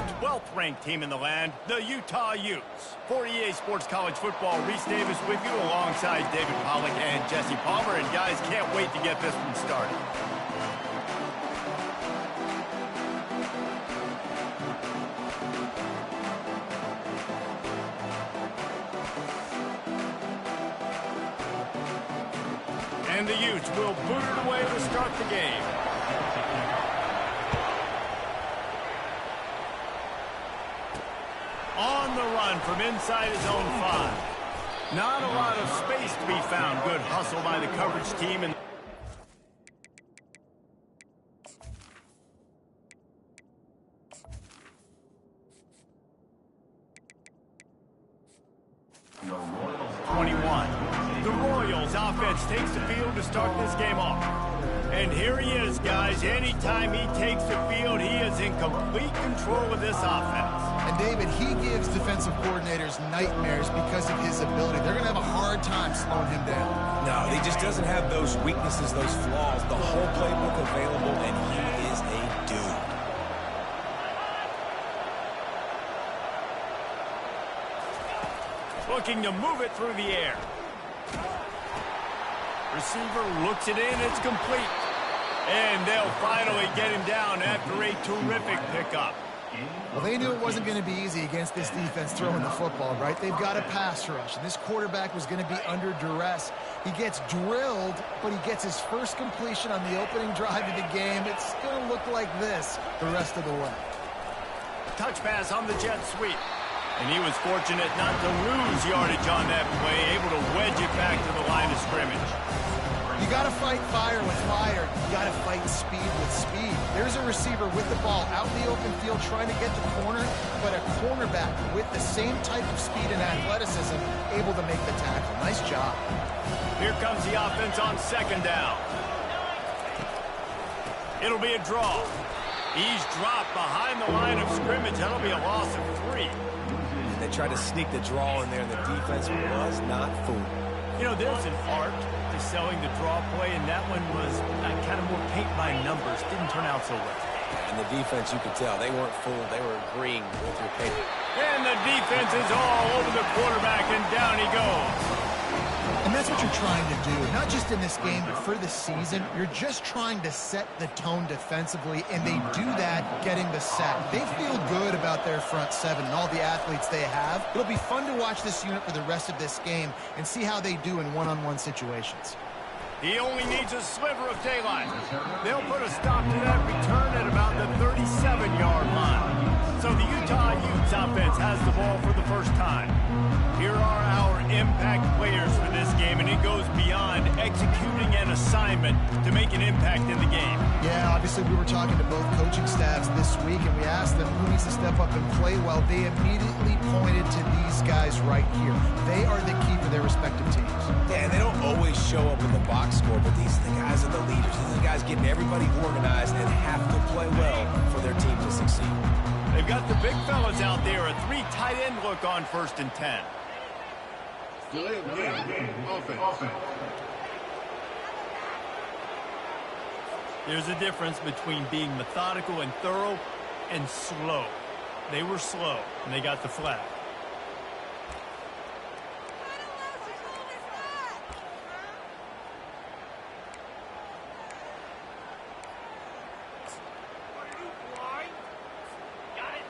the 12th ranked team in the land, the Utah Utes. For EA Sports College Football, Reese Davis with you alongside David Pollack and Jesse Palmer. And guys, can't wait to get this one started. And the Utes will boot it away to start the game. On the run from inside his own 5. Not a lot of space to be found. Good hustle by the coverage team. And the Royals offense takes the field to start this game off. And here he is, guys. Anytime he takes the field, he is in complete control of this offense. And David, he gives defensive coordinators nightmares because of his ability. They're going to have a hard time slowing him down. No, he just doesn't have those weaknesses, those flaws. The whole playbook available, and he is a dude. Looking to move it through the air. Receiver looks it in, it's complete. And they'll finally get him down after a terrific pickup. Well, they knew it wasn't going to be easy against this defense throwing the football, right? They've got a pass rush, and this quarterback was going to be under duress. He gets drilled, but he gets his first completion on the opening drive of the game. It's going to look like this the rest of the way. Touch pass on the jet sweep. And he was fortunate not to lose yardage on that play, able to wedge it back to the line of scrimmage. You got to fight fire with fire. You got to fight speed with speed. There's a receiver with the ball out in the open field trying to get the corner, but a cornerback with the same type of speed and athleticism able to make the tackle. Nice job. Here comes the offense on second down. It'll be a draw. He's dropped behind the line of scrimmage. That'll be a loss of 3. They tried to sneak the draw in there, and the defense was not fooled. You know, there's an art to selling the draw play, and that one was kind of more paint by numbers. Didn't turn out so well. And the defense, you could tell, they weren't fooled. They were agreeing with your paper. And the defense is all over the quarterback, and down he goes. And that's what you're trying to do, not just in this game, but for the season. You're just trying to set the tone defensively, and they do that getting the sack. They feel good about their front 7 and all the athletes they have. It'll be fun to watch this unit for the rest of this game and see how they do in one-on-one situations. He only needs a sliver of daylight. They'll put a stop to that return at about the 37-yard line. So the Utah Utes offense has the ball for the first time. Here are our impact players for this game, and it goes beyond executing an assignment to make an impact in the game. Yeah, obviously we were talking to both coaching staffs this week, and we asked them who needs to step up and play well. They immediately pointed to these guys right here. They are the key for their respective teams. Yeah, and they don't always show up in the box score, but these are the guys are the leaders. These are the guys getting everybody organized and have to play well for their team to succeed. They've got the big fellas out there, a 3 tight end look on 1st and 10. There's a difference between being methodical and thorough and slow. They were slow, and they got the flag.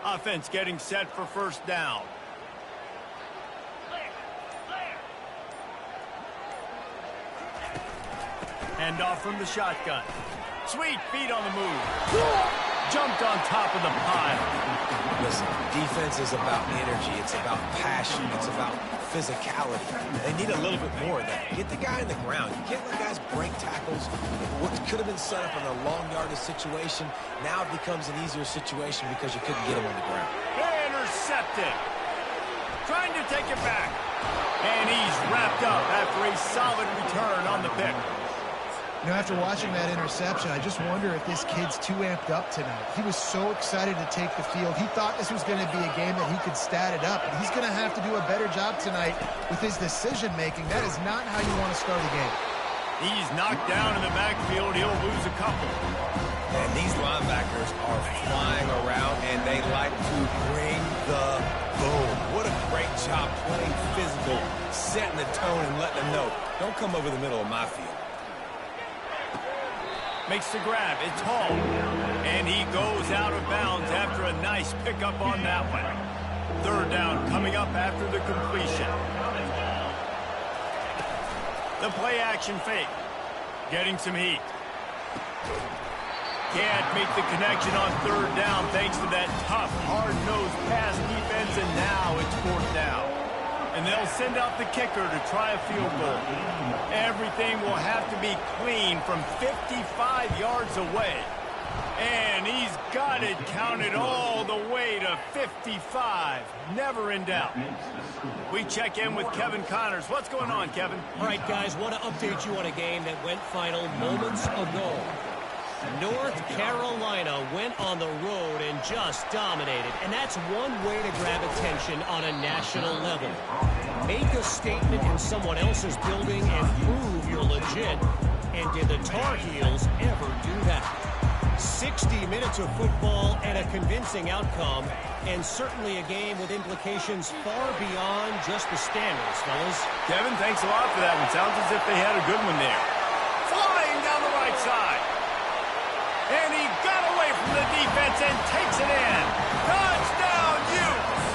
Offense getting set for first down. Hand off from the shotgun. Sweet feet on the move. Jumped on top of the pile. Listen, defense is about energy. It's about passion. It's about physicality. They need a little bit more of that. Get the guy in the ground. You can't let guys break tackles. What could have been set up in a long yardage situation, now it becomes an easier situation because you couldn't get him on the ground. Intercepted. Trying to take it back. And he's wrapped up after a solid return on the pick. You know, after watching that interception, I just wonder if this kid's too amped up tonight. He was so excited to take the field. He thought this was going to be a game that he could stat it up, and he's going to have to do a better job tonight with his decision-making. That is not how you want to start a game. He's knocked down in the backfield. He'll lose a couple. And these linebackers are flying around, and they like to bring the boom. What a great job playing physical, setting the tone and letting them know, don't come over the middle of my field. Makes the grab. It's Hall. And he goes out of bounds after a nice pickup on that one. Third down coming up after the completion. The play action fake. Getting some heat. Can't make the connection on third down thanks to that tough, hard-nosed pass defense, and now it's fourth down. And they'll send out the kicker to try a field goal. Everything will have to be clean from 55 yards away. And he's got it counted all the way to 55. Never in doubt. We check in with Kevin Connors. What's going on, Kevin? All right, guys, want to update you on a game that went final moments ago. North Carolina went on the road and just dominated, and that's one way to grab attention on a national level. Make a statement in someone else's building and prove you're legit. And did the Tar Heels ever do that? 60 minutes of football and a convincing outcome, and certainly a game with implications far beyond just the standings, fellas. Kevin, thanks a lot for that one. Sounds as if they had a good one there. Flying down the right side. And he got away from the defense and takes it in. Touchdown, Utes!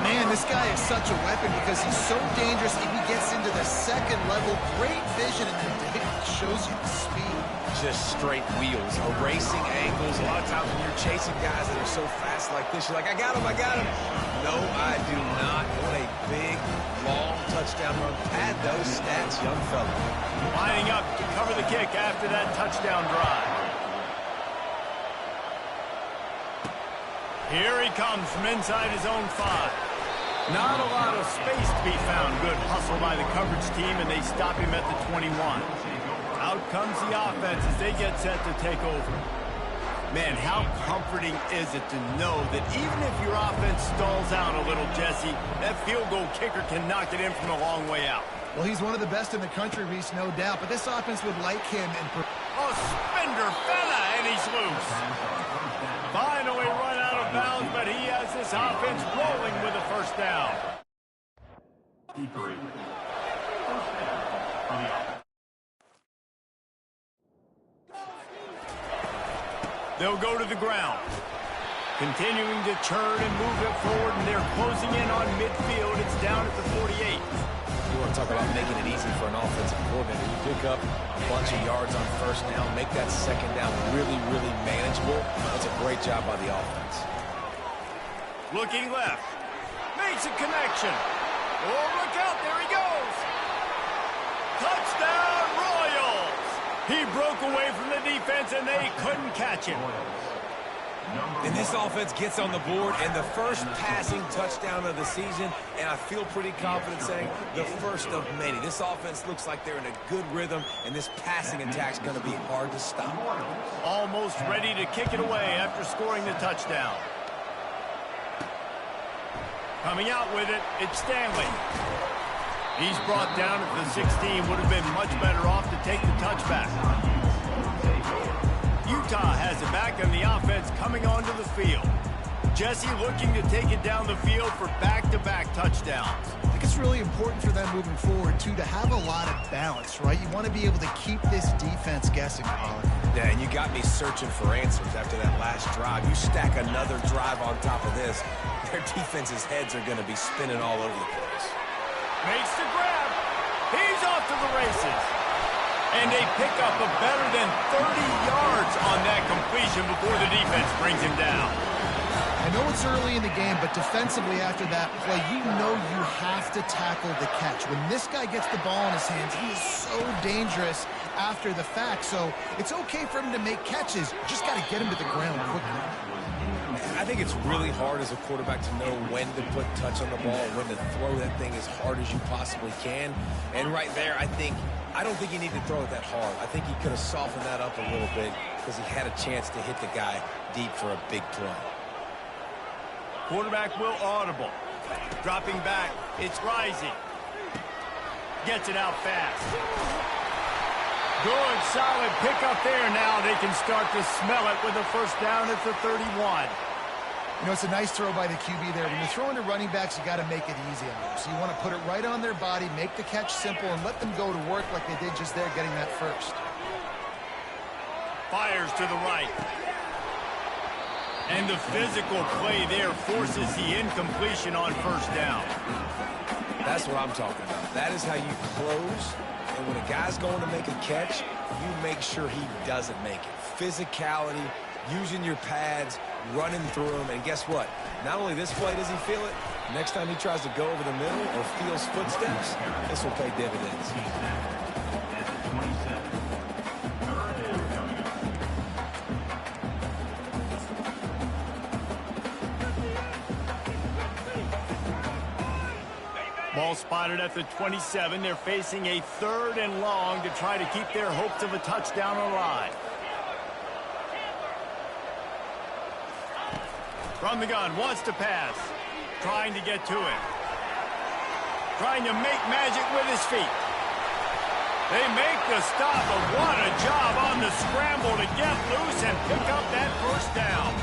Man, this guy is such a weapon because he's so dangerous if he gets into the second level. Great vision, and then it shows you the speed. Just straight wheels, erasing angles. A lot of times when you're chasing guys that are so fast like this, you're like, I got him, I got him. No, I do not. What a big, long touchdown run. Pad those stats, young fella. Lining up to cover the kick after that touchdown drive. Here he comes from inside his own 5. Not a lot of space to be found. Good hustle by the coverage team, and they stop him at the 21. Out comes the offense as they get set to take over. Man, how comforting is it to know that even if your offense stalls out a little, Jesse, that field goal kicker can knock it in from a long way out. Well, he's one of the best in the country, Reese, no doubt. But this offense would like him. Oh, Spender fella, and he's loose. Finally run out of bounds, but he has this offense rolling with a first down. They'll go to the ground. Continuing to churn and move it forward, and they're closing in on midfield. It's down at the 48. You want to talk about making it easy for an offensive coordinator. You pick up a bunch of yards on first down, make that second down really, really manageable. That's a great job by the offense. Looking left. Makes a connection. Oh, look out. There he goes. Touchdown, Royals. He broke away from the defense, and they couldn't catch him. And this offense gets on the board, and the first passing touchdown of the season, and I feel pretty confident saying the first of many. This offense looks like they're in a good rhythm, and this passing attack's going to be hard to stop. Almost ready to kick it away after scoring the touchdown. Coming out with it, it's Stanley. He's brought down at the 16. Would have been much better off to take the touchback. Utah has it back, and the offense coming onto the field. Jesse looking to take it down the field for back-to-back touchdowns. I think it's really important for them moving forward, too, to have a lot of balance, right? You want to be able to keep this defense guessing, Colin. Yeah, and you got me searching for answers after that last drive. You stack another drive on top of this, their defense's heads are going to be spinning all over the place. Makes the grab. He's off to the races. And they pick up a better than 30 yards on that completion before the defense brings him down. I know it's early in the game, but defensively after that play, you know you have to tackle the catch. When this guy gets the ball in his hands, he is so dangerous after the fact. So it's okay for him to make catches. You just got to get him to the ground quickly. I think it's really hard as a quarterback to know when to put touch on the ball, when to throw that thing as hard as you possibly can. And right there, I don't think you need to throw it that hard. I think he could have softened that up a little bit because he had a chance to hit the guy deep for a big play. Quarterback will audible. Dropping back, it's Rising. Gets it out fast. Good, solid pickup there. Now they can start to smell it with a first down at the 31. You know, it's a nice throw by the QB there. When you're throwing to running backs, you got to make it easy on them. So you want to put it right on their body, make the catch simple, and let them go to work like they did just there, getting that first. Fires to the right. And the physical play there forces the incompletion on first down. That's what I'm talking about. That is how you close. And when a guy's going to make a catch, you make sure he doesn't make it. Physicality, using your pads, running through them. And guess what? Not only this play does he feel it, next time he tries to go over the middle or feels footsteps, this will pay dividends. Ball spotted at the 27. They're facing a 3rd and long to try to keep their hopes of a touchdown alive. From the gun, wants to pass. Trying to get to it. Trying to make magic with his feet. They make the stop, but what a job on the scramble to get loose and pick up that first down.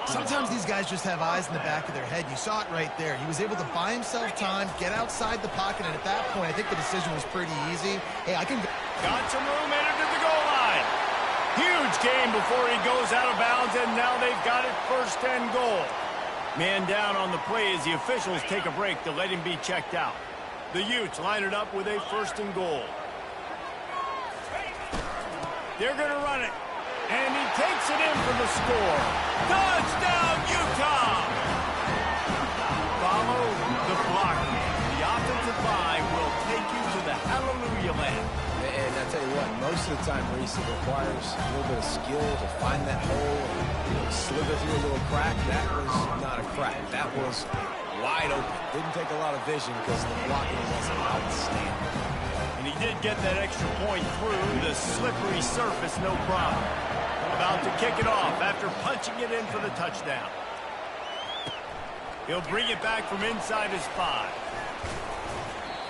Sometimes these guys just have eyes in the back of their head. You saw it right there. He was able to buy himself time, get outside the pocket, and at that point, I think the decision was pretty easy. Hey, I can go. Got some room, headed to the goal line. Huge gain before he goes out of bounds, and now they've got it 1st and goal. Man down on the play as the officials take a break to let him be checked out. The Utes line it up with a 1st and goal. They're going to run it. And he takes it in for the score. Touchdown, Utah! Follow the blocking. The offensive line will take you to the hallelujah land. And I tell you what, most of the time, Reese, it requires a little bit of skill to find that hole and slither through a little crack. That was not a crack. That was wide open. Didn't take a lot of vision because the blocking wasn't outstanding. And he did get that extra point through the slippery surface, no problem. About to kick it off after punching it in for the touchdown. He'll bring it back from inside his 5.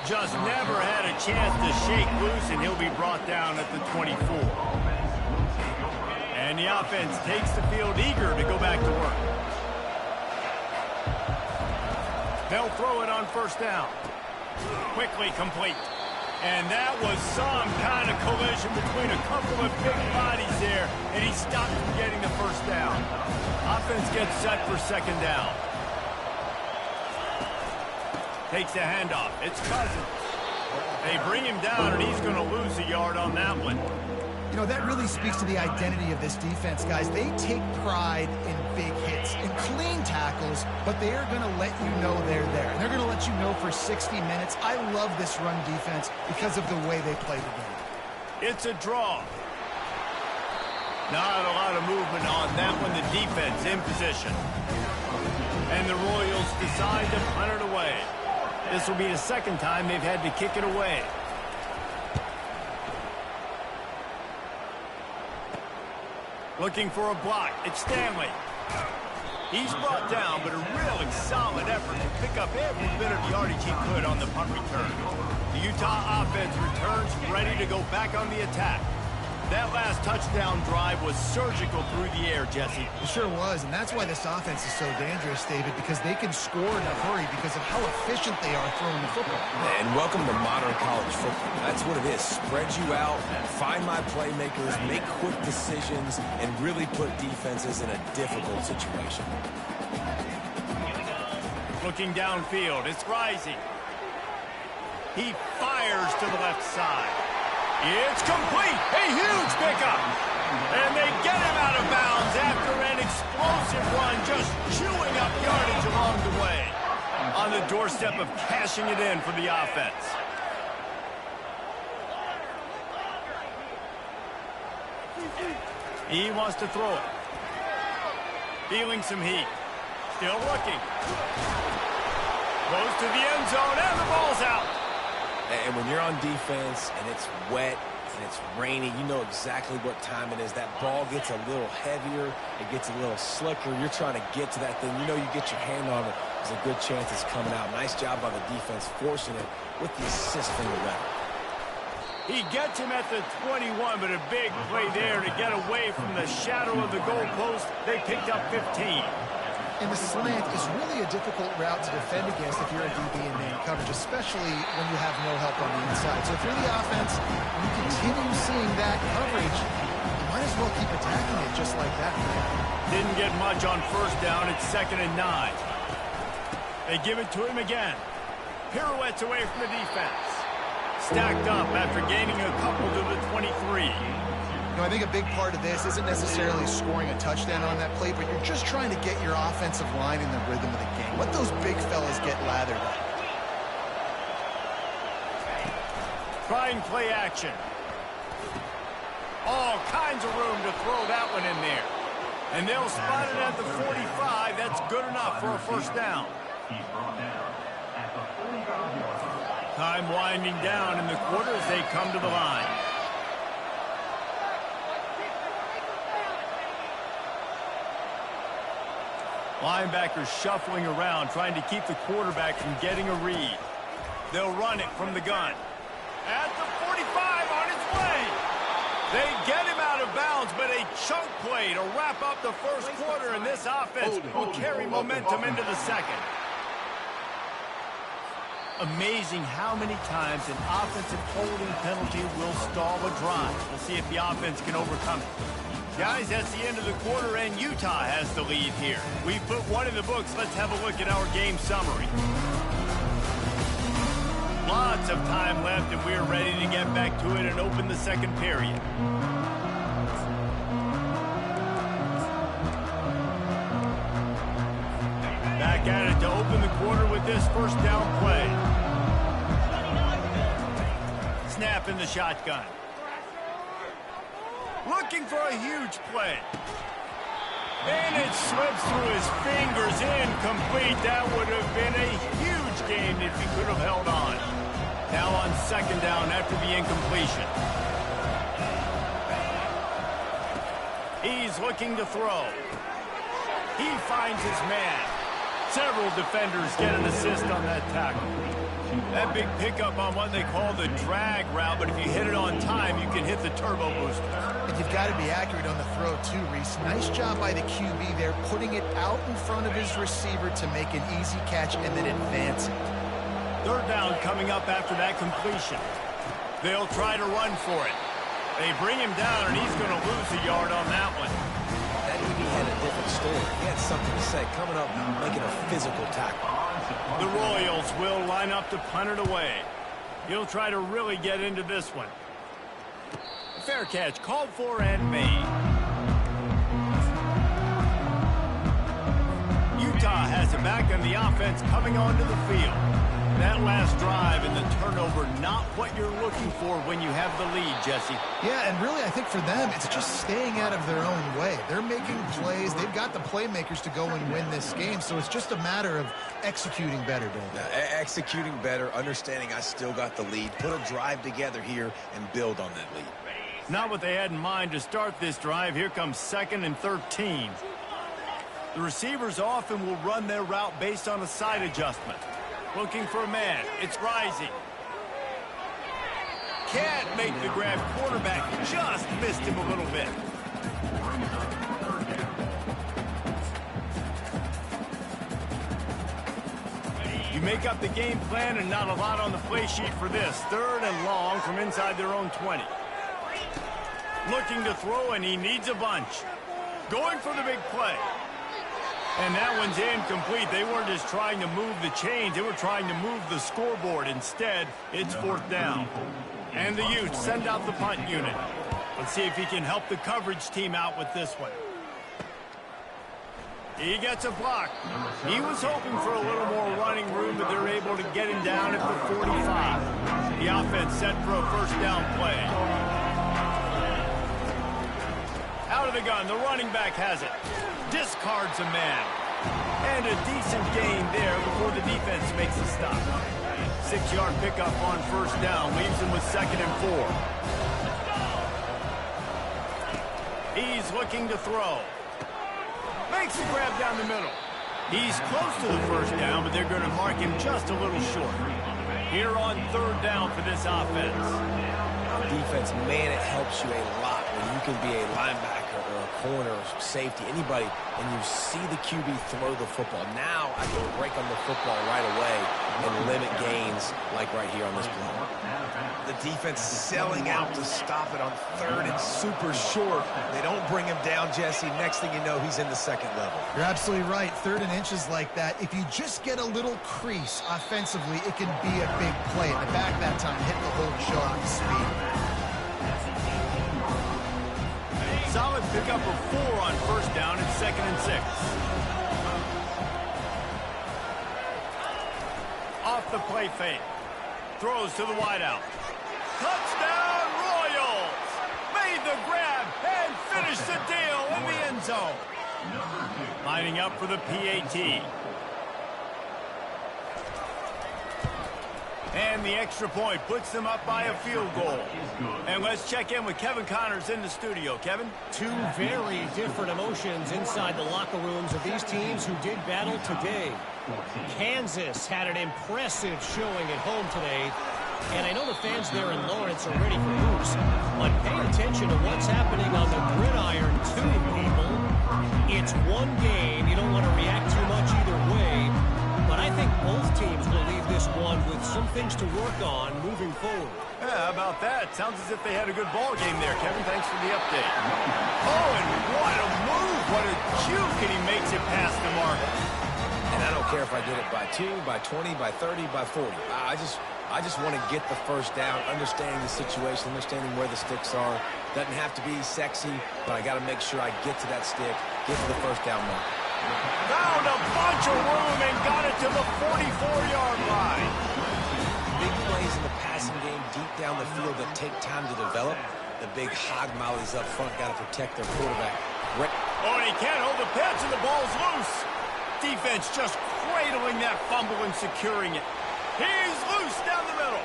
Just never had a chance to shake loose, and he'll be brought down at the 24. And the offense takes the field eager to go back to work. They'll throw it on 1st down. Quickly complete. And that was some kind of collision between a couple of big bodies there, and he stopped from getting the 1st down. Offense gets set for 2nd down. Takes the handoff. It's Cousins. They bring him down, and he's going to lose a yard on that one. You know, that really speaks to the identity of this defense, guys. They take pride in big hits and clean tackles, but they are going to let you know they're there. And they're going to let you know for 60 minutes. I love this run defense because of the way they play the game. It's a draw. Not a lot of movement on that one. The defense in position. And the Royals decide to punt it away. This will be the 2nd time they've had to kick it away. Looking for a block. It's Stanley. He's brought down, but a really solid effort to pick up every bit of yardage he could on the punt return. The Utah offense returns ready to go back on the attack. That last touchdown drive was surgical through the air, Jesse. It sure was, and that's why this offense is so dangerous, David, because they can score in a hurry because of how efficient they are throwing the football. And welcome to modern college football. That's what it is. Spread you out, find my playmakers, make quick decisions, and really put defenses in a difficult situation. Looking downfield, it's Rising. He fires to the left side. It's complete. A huge pickup. And they get him out of bounds after an explosive run, just chewing up yardage along the way. On the doorstep of cashing it in for the offense. He wants to throw it. Feeling some heat. Still looking. Goes to the end zone, and the ball's out. And when you're on defense and it's wet and it's rainy, you know exactly what time it is. That ball gets a little heavier. It gets a little slicker. You're trying to get to that thing. You know you get your hand on it. There's a good chance it's coming out. Nice job by the defense forcing it with the assist from the ref. He gets him at the 21, but a big play there to get away from the shadow of the goalpost. They picked up 15. And the slant is really a difficult route to defend against if you're a DB in man coverage, especially when you have no help on the inside. So if you're the offense and you continue seeing that coverage, you might as well keep attacking it just like that. Didn't get much on first down. It's 2nd and 9. They give it to him again. Pirouettes away from the defense. Stacked up after gaining a couple to the 23. I think a big part of this isn't necessarily scoring a touchdown on that play, but you're just trying to get your offensive line in the rhythm of the game. Let those big fellas get lathered up. Trying play action. All kinds of room to throw that one in there. And they'll spot it at the 45. That's good enough for a first down. Time winding down in the quarter as they come to the line. Linebackers shuffling around, trying to keep the quarterback from getting a read. They'll run it from the gun. At the 45 on its way. They get him out of bounds, but a chunk play to wrap up the first quarter, and this offense will carry momentum into the second. Amazing how many times an offensive holding penalty will stall a drive. We'll see if the offense can overcome it. Guys, that's the end of the quarter, and Utah has the lead here. We put one in the books. Let's have a look at our game summary. Lots of time left, and we're ready to get back to it and open the second period. Back at it to open the quarter with this first down play. Snap in the shotgun. Looking for a huge play. And it slips through his fingers, incomplete. That would have been a huge gain if he could have held on. Now on 2nd down after the incompletion. He's looking to throw. He finds his man. Several defenders get an assist on that tackle. That big pickup on what they call the drag route, but if you hit it on time, you can hit the turbo booster. And you've got to be accurate on the throw too, Reese. Nice job by the QB there, putting it out in front of his receiver to make an easy catch and then advance it. 3rd down coming up after that completion. They'll try to run for it. They bring him down, and he's going to lose a yard on that one. That DB had a different story. He had something to say, coming up, making a physical tackle. The Royals will line up to punt it away. He'll try to really get into this one. Fair catch called for and made. Utah has it back, and the offense coming onto the field. That last drive and the turnover, not what you're looking for when you have the lead, Jesse. Yeah, and really I think for them, it's just staying out of their own way. They're making plays. They've got the playmakers to go and win this game, so it's just a matter of executing better, Dave. Executing better, understanding I still got the lead, put a drive together here and build on that lead. Not what they had in mind to start this drive. Here comes 2nd and 13. The receivers often will run their route based on a side adjustment. Looking for a man. It's Rising. Can't make the grab. Quarterback just missed him a little bit. You make up the game plan and not a lot on the play sheet for this. 3rd and long from inside their own 20. Looking to throw, and he needs a bunch. Going for the big play. And that one's incomplete. They weren't just trying to move the chains. They were trying to move the scoreboard. Instead, it's 4th down. And the Utes send out the punt unit. Let's see if he can help the coverage team out with this one. He gets a block. He was hoping for a little more running room, but they're able to get him down at the 45. The offense set for a first down play. Out of the gun, the running back has it. Discards a man. And a decent gain there before the defense makes a stop. 6-yard pickup on first down. Leaves him with 2nd and 4. He's looking to throw. Makes the grab down the middle. He's close to the first down, but they're going to mark him just a little short. Here on 3rd down for this offense. Defense, man, it helps you a lot when you can be a linebacker or a corner, safety, anybody, and you see the QB throw the football. Now I can break on the football right away and limit gains like right here on this play. The defense selling out to stop it on third and super short. They don't bring him down, Jesse. Next thing you know, he's in the second level. You're absolutely right. Third and inches like that, if you just get a little crease offensively, it can be a big play. In the back that time, hit the hole and show off the speed. Solid pickup of 4 on first down and 2nd and 6. Off the play fake. Throws to the wideout. Touchdown Royals! Made the grab and finished the deal in the end zone. Lining up for the PAT. And the extra point puts them up by a field goal. And let's check in with Kevin Connors in the studio. Kevin? Two very different emotions inside the locker rooms of these teams who did battle today. Kansas had an impressive showing at home today. And I know the fans there in Lawrence are ready for moves. But pay attention to what's happening on the gridiron too, people. It's one game. You don't want to react too much either way. But I think both teams will leave this one with some things to work on moving forward. Yeah, how about that? Sounds as if they had a good ball game there, Kevin. Thanks for the update. Oh, and what a move. What a juke, and he makes it past the mark. And I don't care if I did it by 2, by 20, by 30, by 40. I just want to get the first down, understanding the situation, understanding where the sticks are. Doesn't have to be sexy, but I got to make sure I get to that stick, get to the first down mark. Found a bunch of room and got it to the 44-yard line. Big plays in the passing game deep down the field that take time to develop. The big hog mollies up front got to protect their quarterback. Oh, and he can't hold the pitch, and the ball's loose. Defense just cradling that fumble and securing it. He's loose down the middle.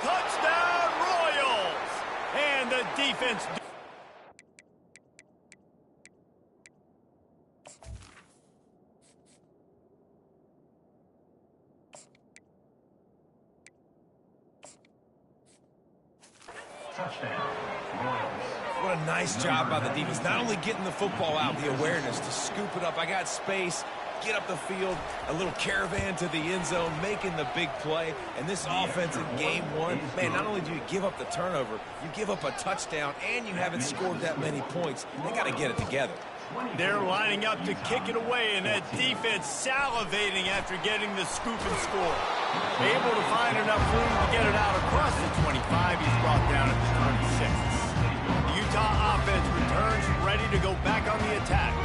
Touchdown Royals. And the defense... What a nice job by the defense. Not only getting the football out, the awareness to scoop it up. I got space, get up the field, a little caravan to the end zone, making the big play. And this offense in game one, man, not only do you give up the turnover, you give up a touchdown, and you haven't scored that many points. They got to get it together. They're lining up to kick it away, and that defense salivating after getting the scoop and score. Able to find enough room to get it out across the 25. He's brought down at the 26. The Utah offense returns ready to go back on the attack.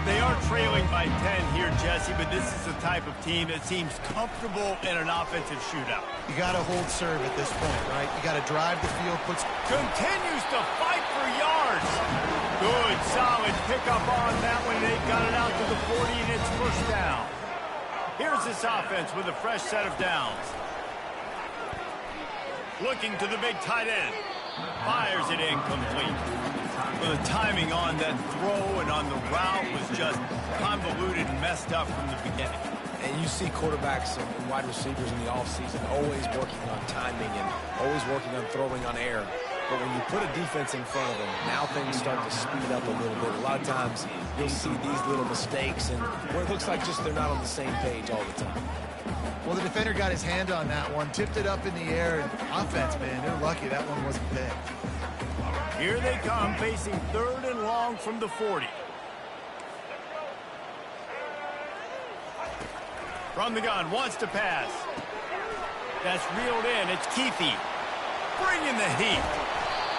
They are trailing by 10 here, Jesse, but this is the type of team that seems comfortable in an offensive shootout. You got to hold serve at this point, right? You got to drive the field, continues to fight for yards. Good, solid pickup on that one. They got it out to the 40, and it's first down. Here's this offense with a fresh set of downs. Looking to the big tight end. Fires it incomplete. Well, the timing on that throw and on the route was just convoluted and messed up from the beginning. And you see quarterbacks and wide receivers in the offseason always working on timing and always working on throwing on air. But when you put a defense in front of them, now things start to speed up a little bit. A lot of times you'll see these little mistakes and where it looks like just they're not on the same page all the time. Well, the defender got his hand on that one, tipped it up in the air, and offense, man, they're lucky that one wasn't picked. Here they come, facing third and long from the 40. From the gun, wants to pass. That's reeled in. It's Keithy. Bringing the heat.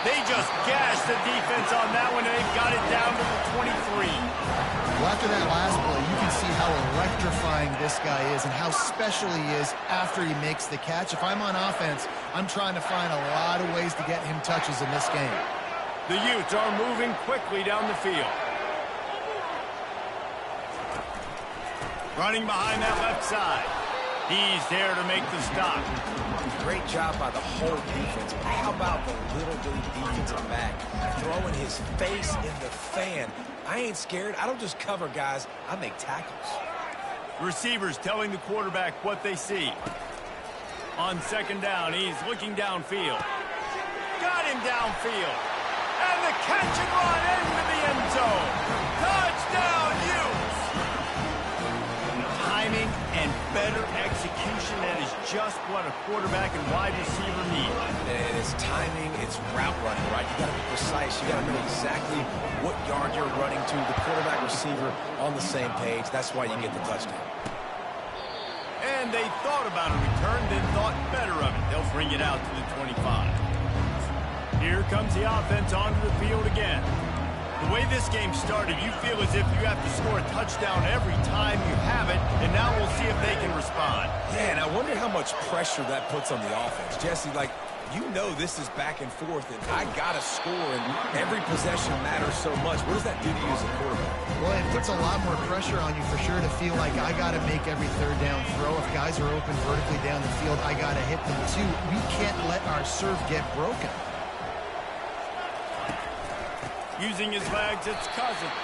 They just gashed the defense on that one, and they've got it down to the 23. Well, after that last play, you can see how electrifying this guy is and how special he is after he makes the catch. If I'm on offense, I'm trying to find a lot of ways to get him touches in this game. The Utes are moving quickly down the field. Running behind that left side. He's there to make the stop. Great job by the whole defense. How about the little bitty defensive back throwing his face in the fan? I ain't scared. I don't just cover guys. I make tackles. Receivers telling the quarterback what they see. On second down, he's looking downfield. Got him downfield. And And the catch and run into the end zone. Touchdown, Utes! Timing and better execution, that is just what a quarterback and wide receiver need. And it's timing, it's route running, right? You got to be precise. You got to know exactly what yard you're running to. The quarterback receiver on the same page. That's why you get the touchdown. And they thought about a return, then thought better of it. They'll bring it out to the 25. Here comes the offense onto the field again. The way this game started, you feel as if you have to score a touchdown every time you have it, and now we'll see if they can respond. Yeah, and I wonder how much pressure that puts on the offense. Jesse, like, you know this is back and forth, and I got to score, and every possession matters so much. What does that do to you as a quarterback? Well, it puts a lot more pressure on you for sure to feel like I got to make every third down throw. If guys are open vertically down the field, I got to hit them too. We can't let our serve get broken. Using his legs, it's Cousins.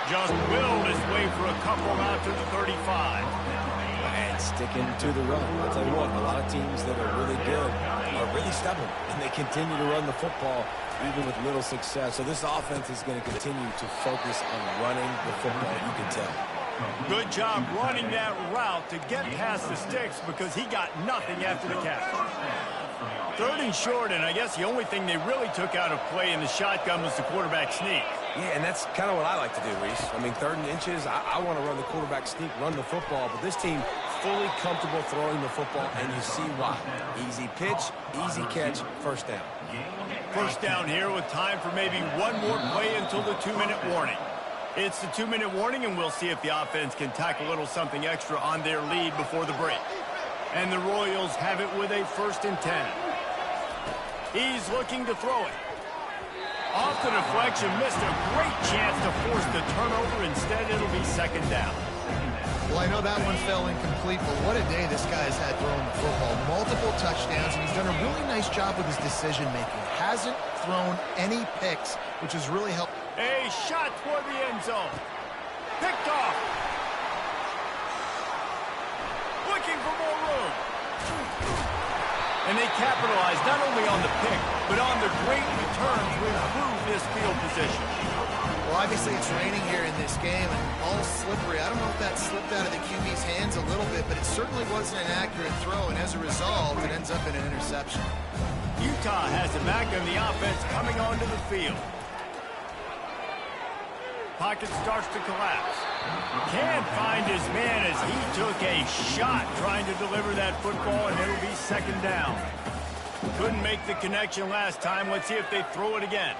Just willed his way for a couple out to the 35. And sticking to the run. I'll tell you what, a lot of teams that are really good are really stubborn, and they continue to run the football even with little success. So this offense is going to continue to focus on running the football, you can tell. Good job running that route to get past the sticks because he got nothing after the catch. Third and short, and I guess the only thing they really took out of play in the shotgun was the quarterback sneak. Yeah, and that's kind of what I like to do, Reese. I mean, 3rd and inches, I want to run the quarterback sneak, run the football, but this team fully comfortable throwing the football, and you see why. Easy pitch, easy catch, first down. First down here with time for maybe one more play until the 2-minute warning. It's the 2-minute warning, and we'll see if the offense can tack a little something extra on their lead before the break. And the Royals have it with a 1st and 10. He's looking to throw it. Off the deflection, missed a great chance to force the turnover. Instead, it'll be 2nd down. Well, I know that one fell incomplete, but what a day this guy's had throwing the football. Multiple touchdowns, and he's done a really nice job with his decision-making. Hasn't thrown any picks, which has really helped. A shot toward the end zone. Picked off. Looking for more room. And they capitalized not only on the pick, but on the great return to improve this field position. Well, obviously it's raining here in this game, and all slippery. I don't know if that slipped out of the QB's hands a little bit, but it certainly wasn't an accurate throw, and as a result, it ends up in an interception. Utah has it back on the offense coming onto the field. Pocket starts to collapse. Can't find his man as he took a shot trying to deliver that football, and it'll be 2nd down. Couldn't make the connection last time. Let's see if they throw it again.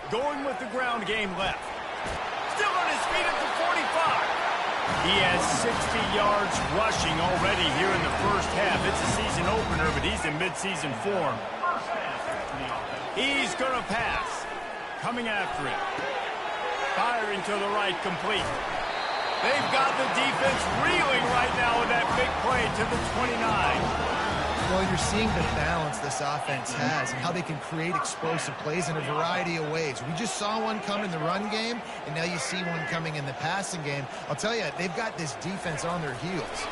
Going with the ground game left. Still on his feet at the 45. He has 60 yards rushing already here in the first half. It's a season opener, but he's in midseason form. He's going to pass. Coming after him. Firing to the right, complete. They've got the defense reeling right now with that big play to the 29. Well, you're seeing the balance this offense has and how they can create explosive plays in a variety of ways. We just saw one come in the run game, and now you see one coming in the passing game. I'll tell you, they've got this defense on their heels.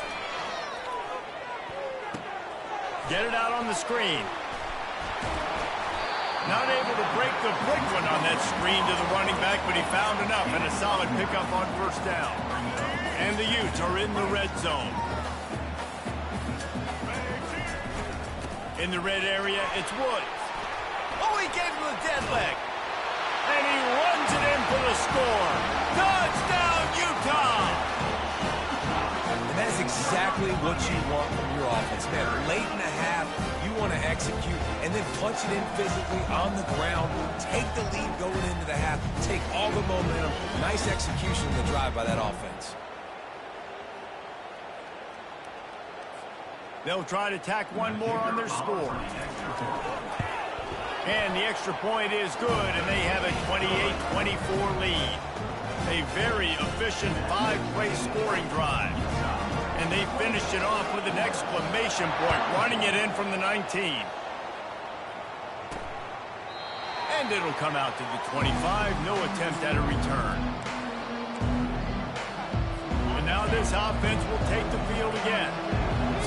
Get it out on the screen. Not able to break the big one on that screen to the running back, but he found enough and a solid pickup on 1st down. And the Utes are in the red zone. In the red area, it's Woods. Oh, he gave him the dead leg. And he runs it in for the score. Touchdown, Utah! And that is exactly what you want from your offense, man. Late in the half, you want to execute and then punch it in physically on the ground. Take the lead going into the half. Take all the momentum. Nice execution of the drive by that offense. They'll try to tack one more on their score. And the extra point is good, and they have a 28-24 lead. A very efficient 5-play scoring drive. And they finished it off with an exclamation point, running it in from the 19. And it'll come out to the 25. No attempt at a return. And now this offense will take the field again.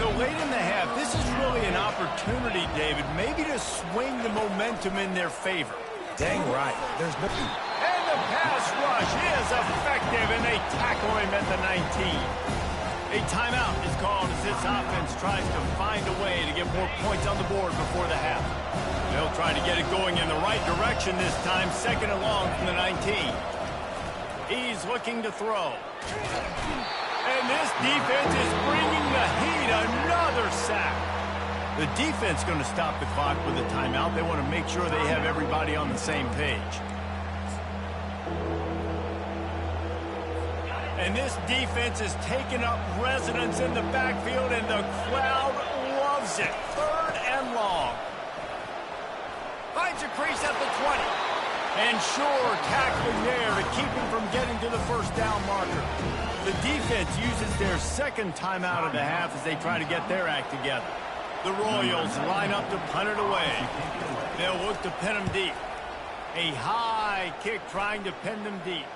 So late in the half, this is really an opportunity, David, maybe to swing the momentum in their favor. Dang right. There's no... And the pass rush is effective, and they tackle him at the 19. A timeout is called as this offense tries to find a way to get more points on the board before the half. They'll try to get it going in the right direction this time, second and long from the 19. He's looking to throw. And this defense is bringing the heat. Another sack. The defense going to stop the clock with a timeout. They want to make sure they have everybody on the same page. And this defense is taking up residence in the backfield, and the crowd loves it. Third and long. Finds a crease at the 20. And sure, tackling there to keep him from getting to the first down marker. The defense uses their second timeout of the half as they try to get their act together. The Royals line up to punt it away. They'll look to pin them deep. A high kick trying to pin them deep.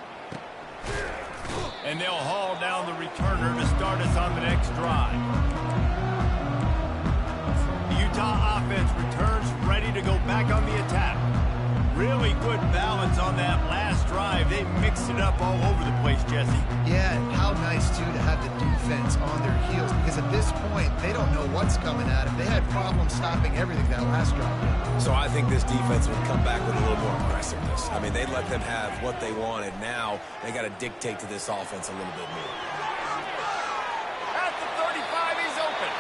And they'll haul down the returner to start us on the next drive. The Utah offense returns ready to go back on the attack. Really good balance on that last drive. They mixed it up all over the place, Jesse. Yeah, and how nice, too, to have the defense on their heels, because at this point, they don't know what's coming at them. They had problems stopping everything that last drive. So I think this defense would come back with a little more aggressiveness. I mean, they let them have what they wanted. Now they got to dictate to this offense a little bit more. At the 35, he's open.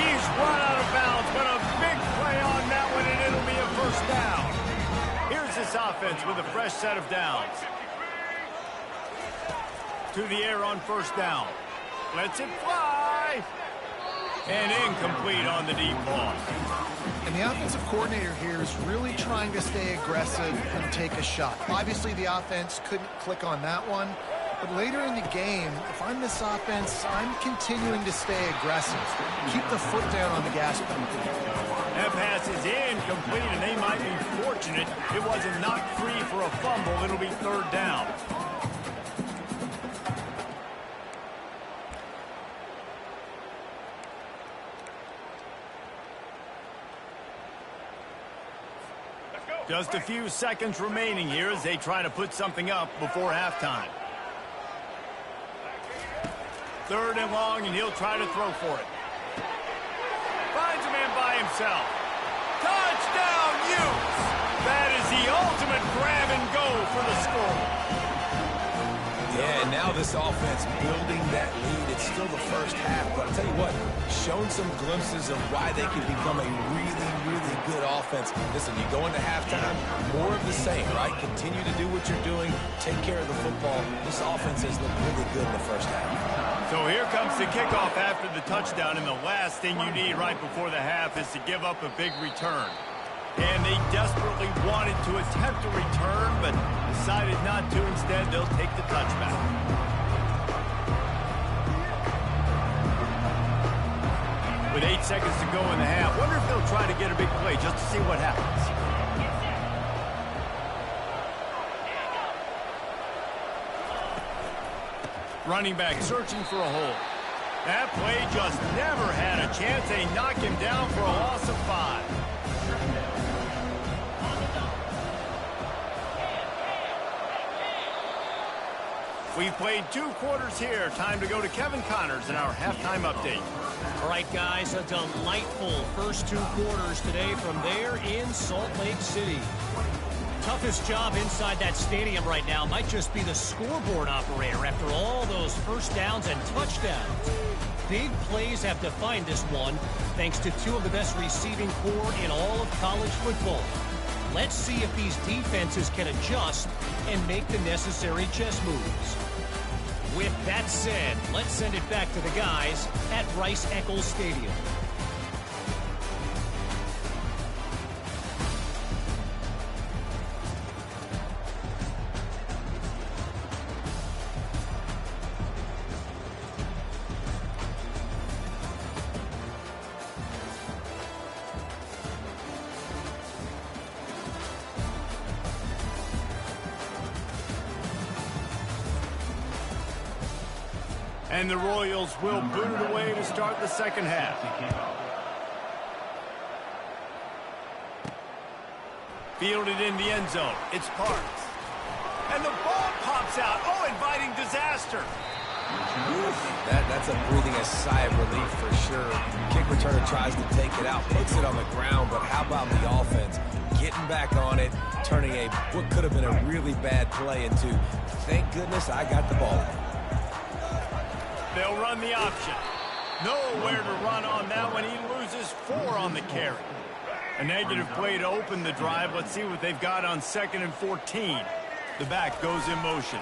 He's run out of bounds, but a big play on that one, and it'll be a first down. Here's this offense with a fresh set of downs. To the air on first down. Lets it fly. And incomplete on the deep ball. And the offensive coordinator here is really trying to stay aggressive and take a shot. Obviously, the offense couldn't click on that one. But later in the game, if I'm this offense, I'm continuing to stay aggressive. Keep the foot down on the gas pedal. That pass is incomplete, and they might be fortunate it wasn't knocked free for a fumble. It'll be third down. Just a few seconds remaining here as they try to put something up before halftime. Third and long, and he'll try to throw for it. Finds a man by himself. Touchdown, Utes! That is the ultimate grab and go for the score. Yeah, and now this offense building that lead. It's still the first half, but I'll tell you what, shown some glimpses of why they can become a really, really good offense. Listen, you go into halftime, more of the same, right? Continue to do what you're doing, take care of the football. This offense has looked really good in the first half. So here comes the kickoff after the touchdown, and the last thing you need right before the half is to give up a big return. And they desperately wanted to attempt a return, but decided not to. Instead, they'll take the touchback. With 8 seconds to go in the half, wonder if they'll try to get a big play just to see what happens. Running back searching for a hole. That play just never had a chance. They knock him down for a loss of 5. We've played 2 quarters here. Time to go to Kevin Connors in our halftime update. All right, guys, a delightful first 2 quarters today from there in Salt Lake City. Toughest job inside that stadium right now might just be the scoreboard operator after all those first downs and touchdowns. Big plays have defined this one, thanks to 2 of the best receiving corps in all of college football. Let's see if these defenses can adjust and make the necessary chess moves. With that said, let's send it back to the guys at Rice-Eccles Stadium. And the Royals will boot it away to start the second half. Fielded in the end zone. It's Parks. And the ball pops out. Oh, inviting disaster. That's breathing a sigh of relief for sure. Kick returner tries to take it out, puts it on the ground, but how about the offense? Getting back on it, turning what could have been a really bad play into, thank goodness I got the ball. They'll run the option. Nowhere to run on that one. He loses 4 on the carry. A negative play to open the drive. Let's see what they've got on 2nd and 14. The back goes in motion.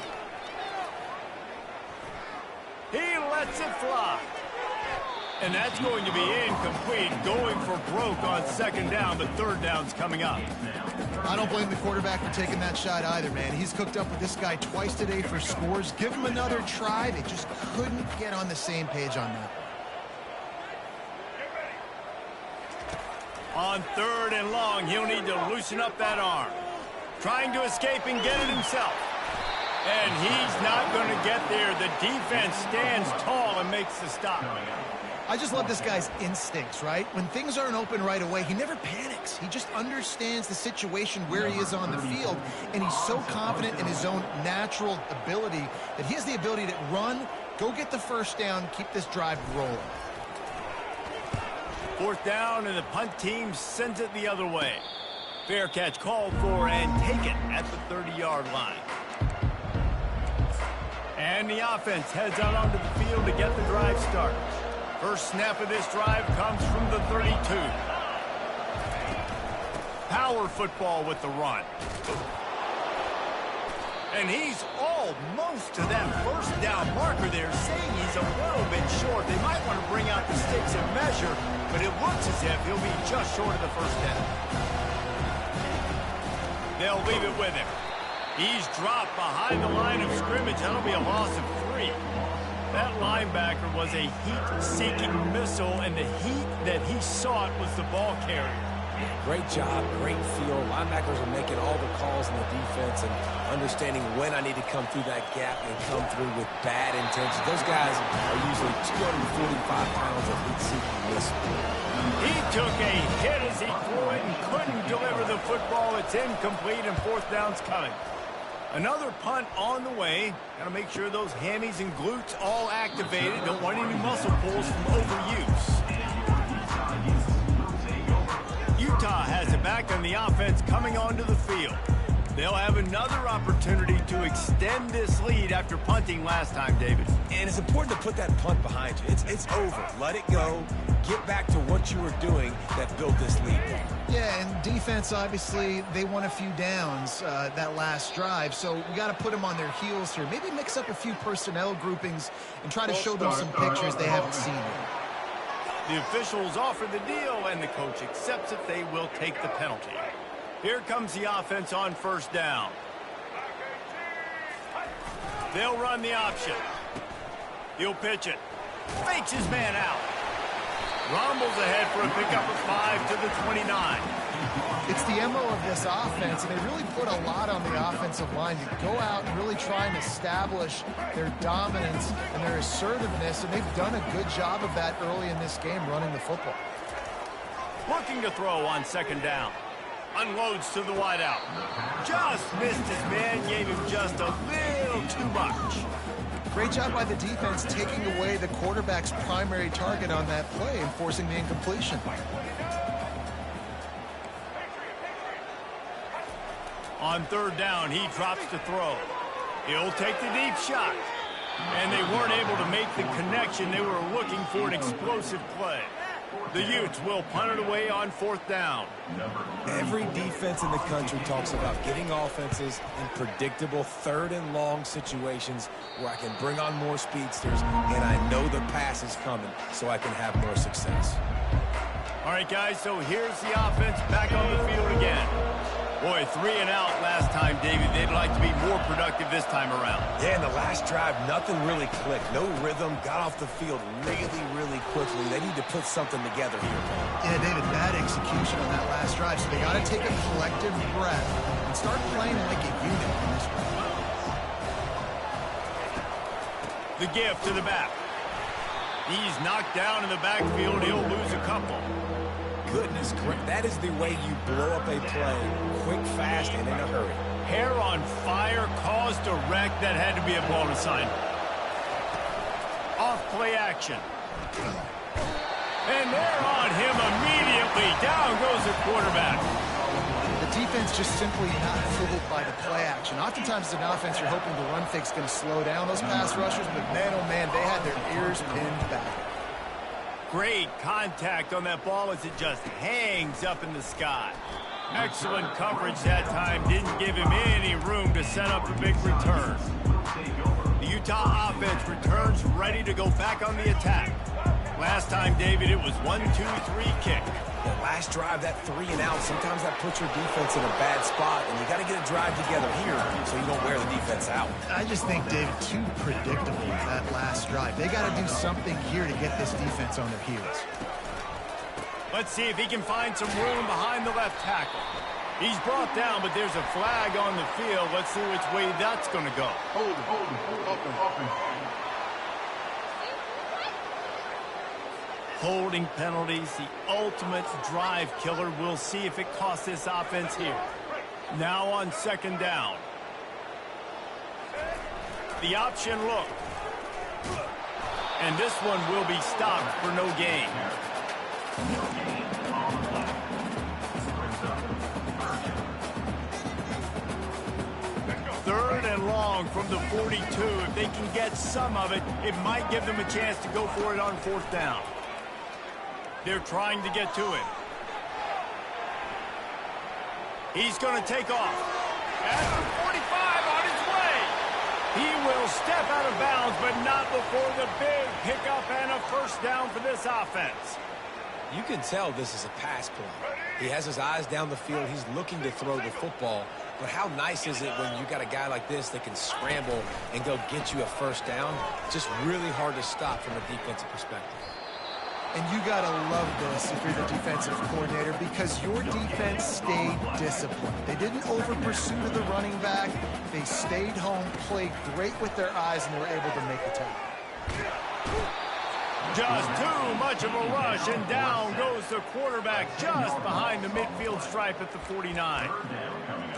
He lets it fly. And that's going to be incomplete. Going for broke on 2nd down, but 3rd down's coming up. I don't blame the quarterback for taking that shot either, man. He's cooked up with this guy twice today for scores. Give him another try. They just couldn't get on the same page on that. On 3rd and long, he'll need to loosen up that arm. Trying to escape and get it himself. And he's not going to get there. The defense stands tall and makes the stop. I just love this guy's instincts, right? When things aren't open right away, he never panics. He just understands the situation where he is on the field, and he's so confident in his own natural ability that he has the ability to run, go get the 1st down, keep this drive rolling. 4th down, and the punt team sends it the other way. Fair catch called for and taken at the 30-yard line. And the offense heads out onto the field to get the drive started. First snap of this drive comes from the 32. Power football with the run. And he's almost to that 1st down marker there, saying he's a little bit short. They might want to bring out the sticks and measure, but it looks as if he'll be just short of the 1st down. They'll leave it with him. He's dropped behind the line of scrimmage. That'll be a loss of 3. That linebacker was a heat-seeking missile, and the heat that he sought was the ball carrier. Great job, great feel. Linebackers are making all the calls in the defense and understanding when I need to come through that gap and come through with bad intentions. Those guys are usually 245 pounds of heat-seeking missile. He took a hit as he threw it and couldn't deliver the football. It's incomplete, and 4th down's coming. Another punt on the way. Got to make sure those hammies and glutes all activated. Don't want any muscle pulls from overuse. Utah has it back on the offense coming onto the field. They'll have another opportunity to extend this lead after punting last time, David. And it's important to put that punt behind you. It's over. Let it go. Get back to what you were doing that built this lead. Yeah, and defense, obviously, they won a few downs that last drive, so we got to put them on their heels here. Maybe mix up a few personnel groupings and try to show them some pictures they haven't seen yet. The officials offer the deal, and the coach accepts it. They will take the penalty. Here comes the offense on 1st down. They'll run the option. He'll pitch it. Fakes his man out. Rumbles ahead for a pickup of 5 to the 29. It's the MO of this offense, and they really put a lot on the offensive line to go out and really try and establish their dominance and their assertiveness, and they've done a good job of that early in this game running the football. Looking to throw on 2nd down. Unloads to the wideout. Just missed his man, gave him just a little too much. Great job by the defense taking away the quarterback's primary target on that play and forcing the incompletion. On 3rd down, he drops to throw. He'll take the deep shot. And they weren't able to make the connection. They were looking for an explosive play. The Utes will punt it away on 4th down. Every defense in the country talks about getting offenses in predictable 3rd and long situations where I can bring on more speedsters and I know the pass is coming so I can have more success. All right, guys, so here's the offense back on the field again. Boy, 3 and out last time, David. They'd like to be more productive this time around. Yeah, in the last drive, nothing really clicked. No rhythm, got off the field really quickly. They need to put something together here. Yeah, David, bad execution on that last drive, so they got to take a collective breath and start playing like a unit in this one. The give to the back. He's knocked down in the backfield. He'll lose a couple. Goodness, that is the way you blow up a play quick, fast, and in a hurry. Hair on fire, caused a wreck. That had to be a blown assignment. Off play action. And they're on him immediately. Down goes the quarterback. The defense just simply not fooled by the play action. Oftentimes as an offense, you're hoping the run fake's going to slow down those pass rushers, but man, oh man, they had their ears pinned back. Great contact on that ball as it just hangs up in the sky. Excellent coverage that time. Didn't give him any room to set up a big return. The Utah offense returns ready to go back on the attack. Last time, David, it was 1-2-3 kick. The last drive, that 3 and out, sometimes that puts your defense in a bad spot, and you got to get a drive together here so you don't wear the defense out. I just think, David, too predictable that last drive. They got to do something here to get this defense on their heels. Let's see if he can find some room behind the left tackle. He's brought down, but there's a flag on the field. Let's see which way that's going to go. Holding penalties, the ultimate drive killer. We'll see if it costs this offense here. Now on second down. The option look. And this one will be stopped for no gain. Third and long from the 42. If they can get some of it, it might give them a chance to go for it on fourth down. They're trying to get to it. He's going to take off. At the 45 on his way. He will step out of bounds, but not before the big pickup and a first down for this offense. You can tell this is a pass play. He has his eyes down the field. He's looking to throw the football. But how nice is it when you got a guy like this that can scramble and go get you a first down? Just really hard to stop from a defensive perspective. And you got to love this if you're the defensive coordinator because your defense stayed disciplined. They didn't over-pursue to the running back. They stayed home, played great with their eyes, and they were able to make the tackle. Just too much of a rush, and down goes the quarterback just behind the midfield stripe at the 49.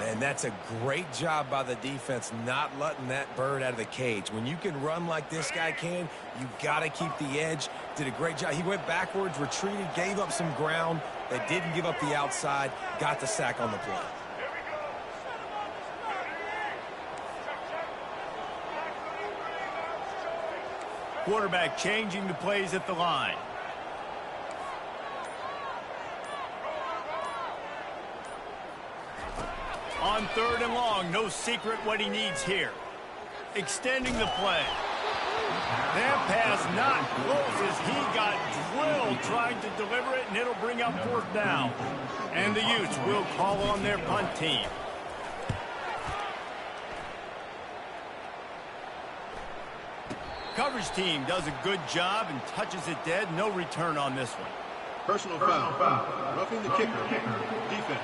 And that's a great job by the defense not letting that bird out of the cage. When you can run like this guy can, you got to keep the edge. Did a great job. He went backwards, retreated, gave up some ground. They didn't give up the outside, got the sack on the play. Quarterback changing the plays at the line. On third and long, no secret what he needs here. Extending the play. That pass not close as he got drilled trying to deliver it, and it'll bring up fourth down. And the Utes will call on their punt team. Coverage team does a good job and touches it dead. No return on this one. Personal foul. Roughing the kicker. Defense.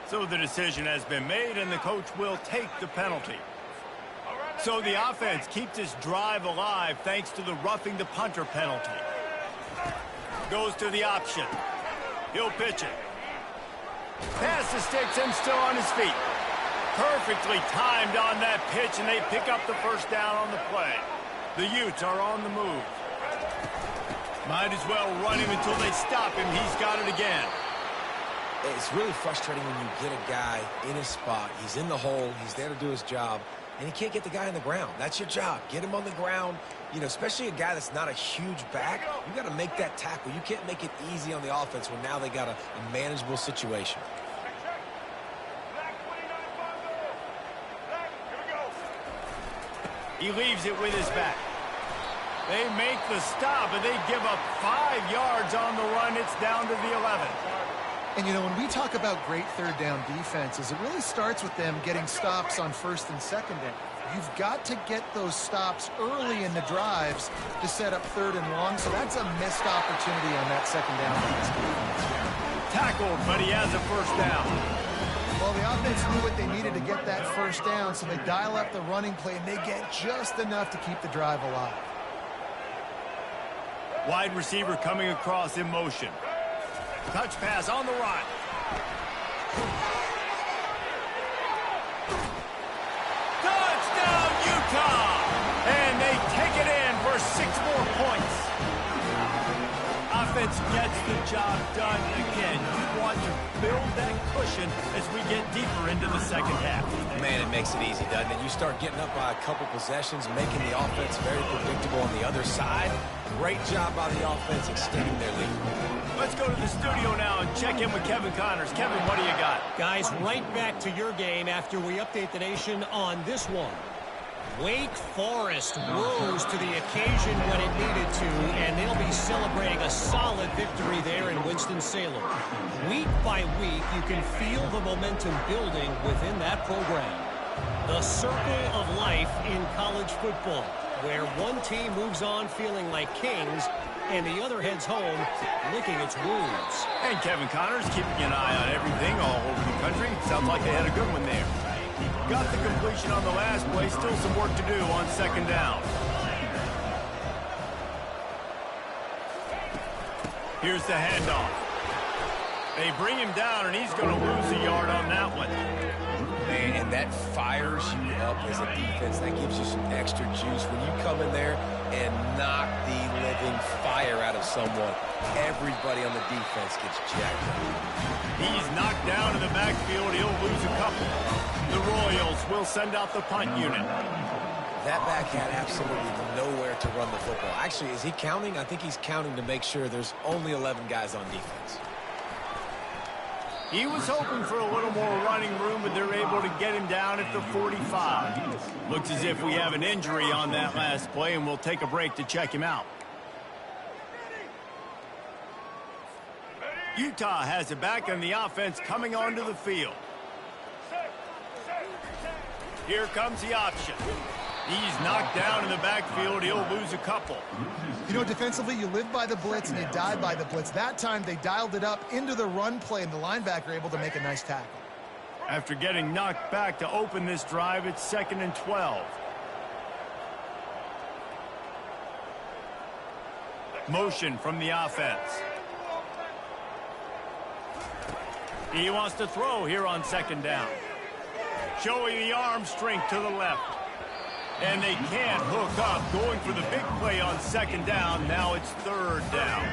So the decision has been made, and the coach will take the penalty. So the offense keeps this drive alive thanks to the roughing the punter penalty. Goes to the option. He'll pitch it. Pass the sticks and still on his feet. Perfectly timed on that pitch, and they pick up the first down on the play. The Utes are on the move. Might as well run him until they stop him. He's got it again. It's really frustrating when you get a guy in his spot. He's in the hole. He's there to do his job, and he can't get the guy on the ground. That's your job. Get him on the ground. You know, especially a guy that's not a huge back. You got to make that tackle. You can't make it easy on the offense when now they got a manageable situation. He leaves it with his back. They make the stop, and they give up 5 yards on the run. It's down to the 11. And, you know, when we talk about great third down defenses, it really starts with them getting stops on first and second down. You've got to get those stops early in the drives to set up third and long, so that's a missed opportunity on that second down by this defense. Tackled, but he has a first down. Well, the offense knew what they needed to get that first down, so they dial up the running play, and they get just enough to keep the drive alive. Wide receiver coming across in motion. Touch pass on the run. Touchdown, Utah! And they take it in for 6 more points. Offense gets the job done again. You want to build that cushion as we get deeper into the second half. Man, it makes it easy, doesn't it? You start getting up by a couple possessions, making the offense very predictable on the other side. Great job by the offense extending their lead. Let's go to the studio now and check in with Kevin Connors. Kevin, what do you got? Guys, right back to your game after we update the nation on this one. Wake Forest rose to the occasion when it needed to, and they'll be celebrating a solid victory there in Winston-Salem. Week by week, you can feel the momentum building within that program. The circle of life in college football, where one team moves on feeling like kings, and the other heads home licking its wounds. And Kevin Connors keeping an eye on everything all over the country. Sounds like they had a good one there. Got the completion on the last play. Still some work to do on second down. Here's the handoff. They bring him down, and he's going to lose a yard on that one. Man, and that fires you up as a defense. That gives you some extra juice. When you come in there and knock the living fire out of someone, everybody on the defense gets jacked up. He's knocked down in the backfield. He'll lose a couple. The Royals will send out the punt unit. That back had absolutely nowhere to run the football. Actually, is he counting? I think he's counting to make sure there's only 11 guys on defense. He was hoping for a little more running room, but they're able to get him down at the 45. Looks as if we have an injury on that last play, and we'll take a break to check him out. Utah has it back on the offense coming onto the field. Here comes the option. He's knocked down in the backfield. He'll lose a couple. You know, defensively, you live by the blitz and you die by the blitz. That time, they dialed it up into the run play, and the linebacker able to make a nice tackle. After getting knocked back to open this drive, it's 2nd and 12. Motion from the offense. He wants to throw here on 2nd down. Showing the arm strength to the left. And they can't hook up. Going for the big play on 2nd down. Now it's 3rd down.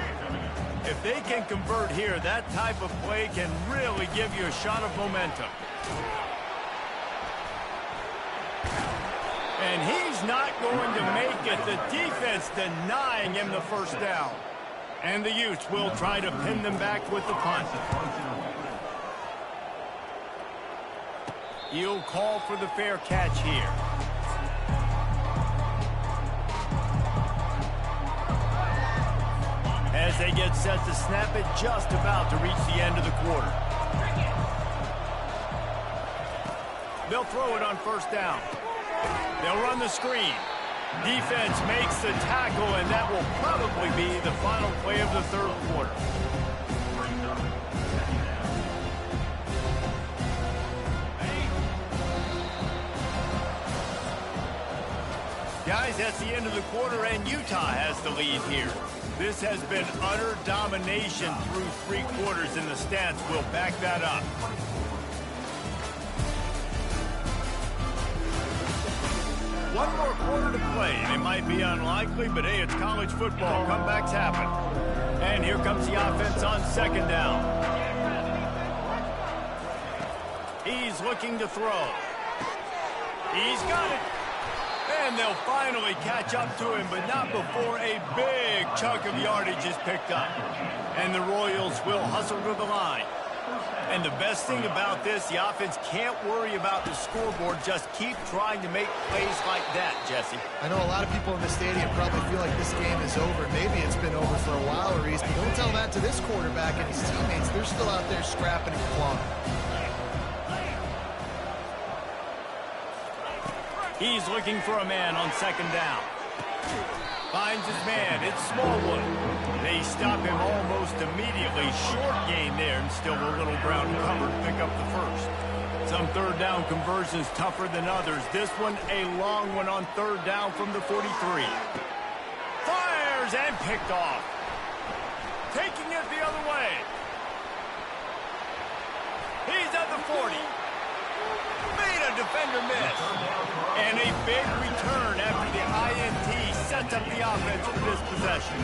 If they can convert here, that type of play can really give you a shot of momentum. And he's not going to make it. The defense denying him the 1st down. And the Utes will try to pin them back with the punt. He'll call for the fair catch here. As they get set to snap it, just about to reach the end of the quarter. They'll throw it on 1st down. They'll run the screen. Defense makes the tackle, and that will probably be the final play of the 3rd quarter. Guys, that's the end of the quarter, and Utah has the lead here. This has been utter domination through 3 quarters, and the stats will back that up. One more quarter to play, and it might be unlikely, but hey, it's college football. Comebacks happen. And here comes the offense on 2nd down. He's looking to throw. He's got it. And they'll finally catch up to him, but not before a big chunk of yardage is picked up. And the Royals will hustle to the line. And the best thing about this, the offense can't worry about the scoreboard. Just keep trying to make plays like that, Jesse. I know a lot of people in the stadium probably feel like this game is over. Maybe it's been over for a while, Reese, but don't tell that to this quarterback and his teammates. They're still out there scrapping and clawing. He's looking for a man on 2nd down. Finds his man. It's Smallwood. They stop him almost immediately. Short gain there, and still a little ground covered. Pick up the 1st. Some third down conversions tougher than others. This one a long one on third down from the 43. Fires and picked off. Taking it the other way. He's at the 40. Made a defender miss. And a big return after the INT sets up the offense for this possession.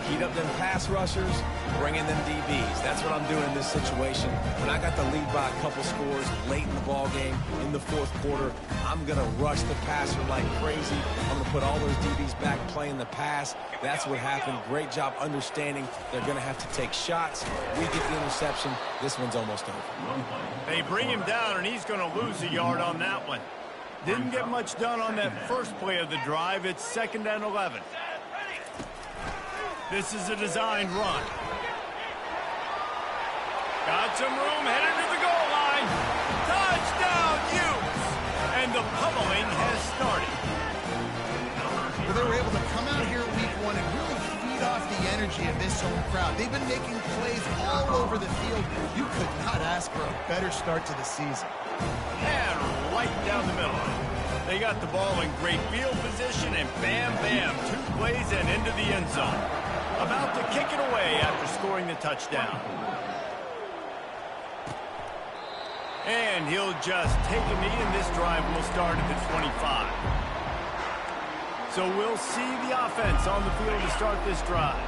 Heat up them pass rushers, bring in them DBs. That's what I'm doing in this situation. When I got the lead by a couple scores late in the ball game, in the fourth quarter, I'm going to rush the passer like crazy. I'm going to put all those DBs back playing the pass. That's what happened. Great job understanding they're going to have to take shots. We get the interception. This one's almost over. They bring him down, and he's going to lose a yard on that one. Didn't get much done on that first play of the drive. It's 2nd and 11. This is a designed run. Got some room, headed to the goal line. Touchdown, UTES! And the pummeling has started. But they were able to come out here week 1 and really feed off the energy of this home crowd. They've been making plays all over the field. You could not ask for a better start to the season. And right down the middle. They got the ball in great field position, and bam, bam, 2 plays and into the end zone. About to kick it away after scoring the touchdown. And he'll just take a knee, and this drive will start at the 25. So we'll see the offense on the field to start this drive.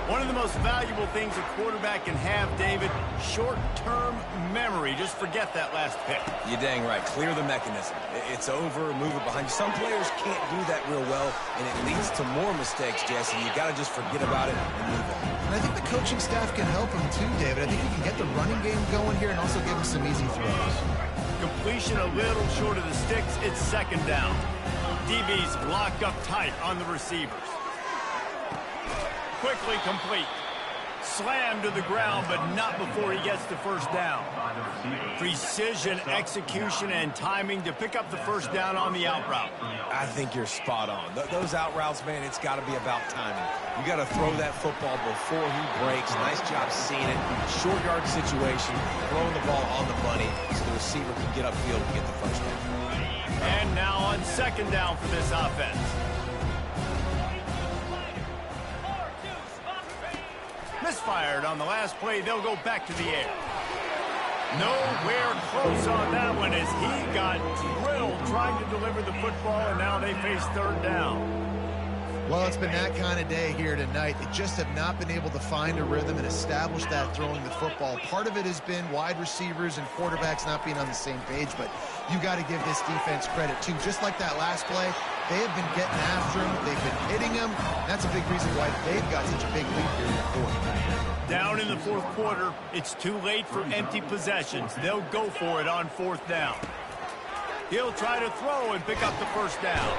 One of the most valuable things a quarterback can have, David, short-term memory. Just forget that last pick. You're dang right. Clear the mechanism. It's over, move it behind you. Some players can't do that real well, and it leads to more mistakes, Jesse. You got to just forget about it and move on. And I think the coaching staff can help him too, David. I think he can get the running game going here and also give him some easy throws. Completion a little short of the sticks. It's 2nd down. DB's locked up tight on the receivers. Quickly complete. Slammed to the ground, but not before he gets the first down. Precision, execution, and timing to pick up the first down on the out route. I think you're spot on. Those out routes, man, it's got to be about timing. You got to throw that football before he breaks. Nice job seeing it. Short yard situation, throwing the ball on the money so the receiver can get upfield and get the first down. And now on 2nd down for this offense. Misfired on the last play. They'll go back to the air. Nowhere close on that one as he got drilled trying to deliver the football, and now they face 3rd down. Well, it's been that kind of day here tonight. They just have not been able to find a rhythm and establish that throwing the football. Part of it has been wide receivers and quarterbacks not being on the same page, but you got to give this defense credit too. Just like that last play, they have been getting after him. They've been hitting him. That's a big reason why they've got such a big lead here in the fourth. Down in the fourth quarter, it's too late for empty possessions. They'll go for it on 4th down. He'll try to throw and pick up the first down.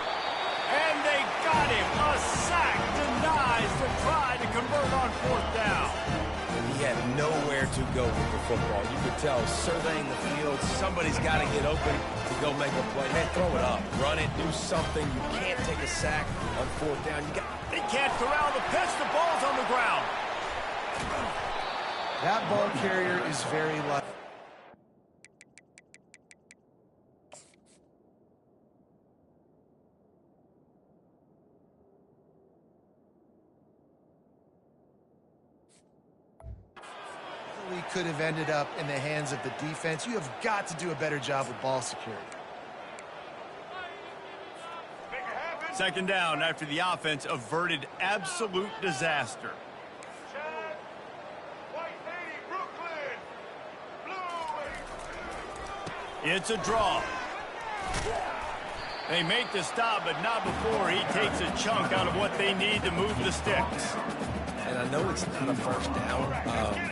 And they got him. A sack denies to try to convert on 4th down. He had nowhere to go with the football. You could tell, surveying the field, somebody's got to get open to go make a play. Man, throw it up. Run it. Do something. You can't take a sack on 4th down. He can't corral the pitch. The ball's on the ground. That ball carrier is very lucky. Could have ended up in the hands of the defense. You have got to do a better job with ball security. 2nd down after the offense averted absolute disaster. It's a draw. They make the stop, but not before he takes a chunk out of what they need to move the sticks. And I know it's not a first down,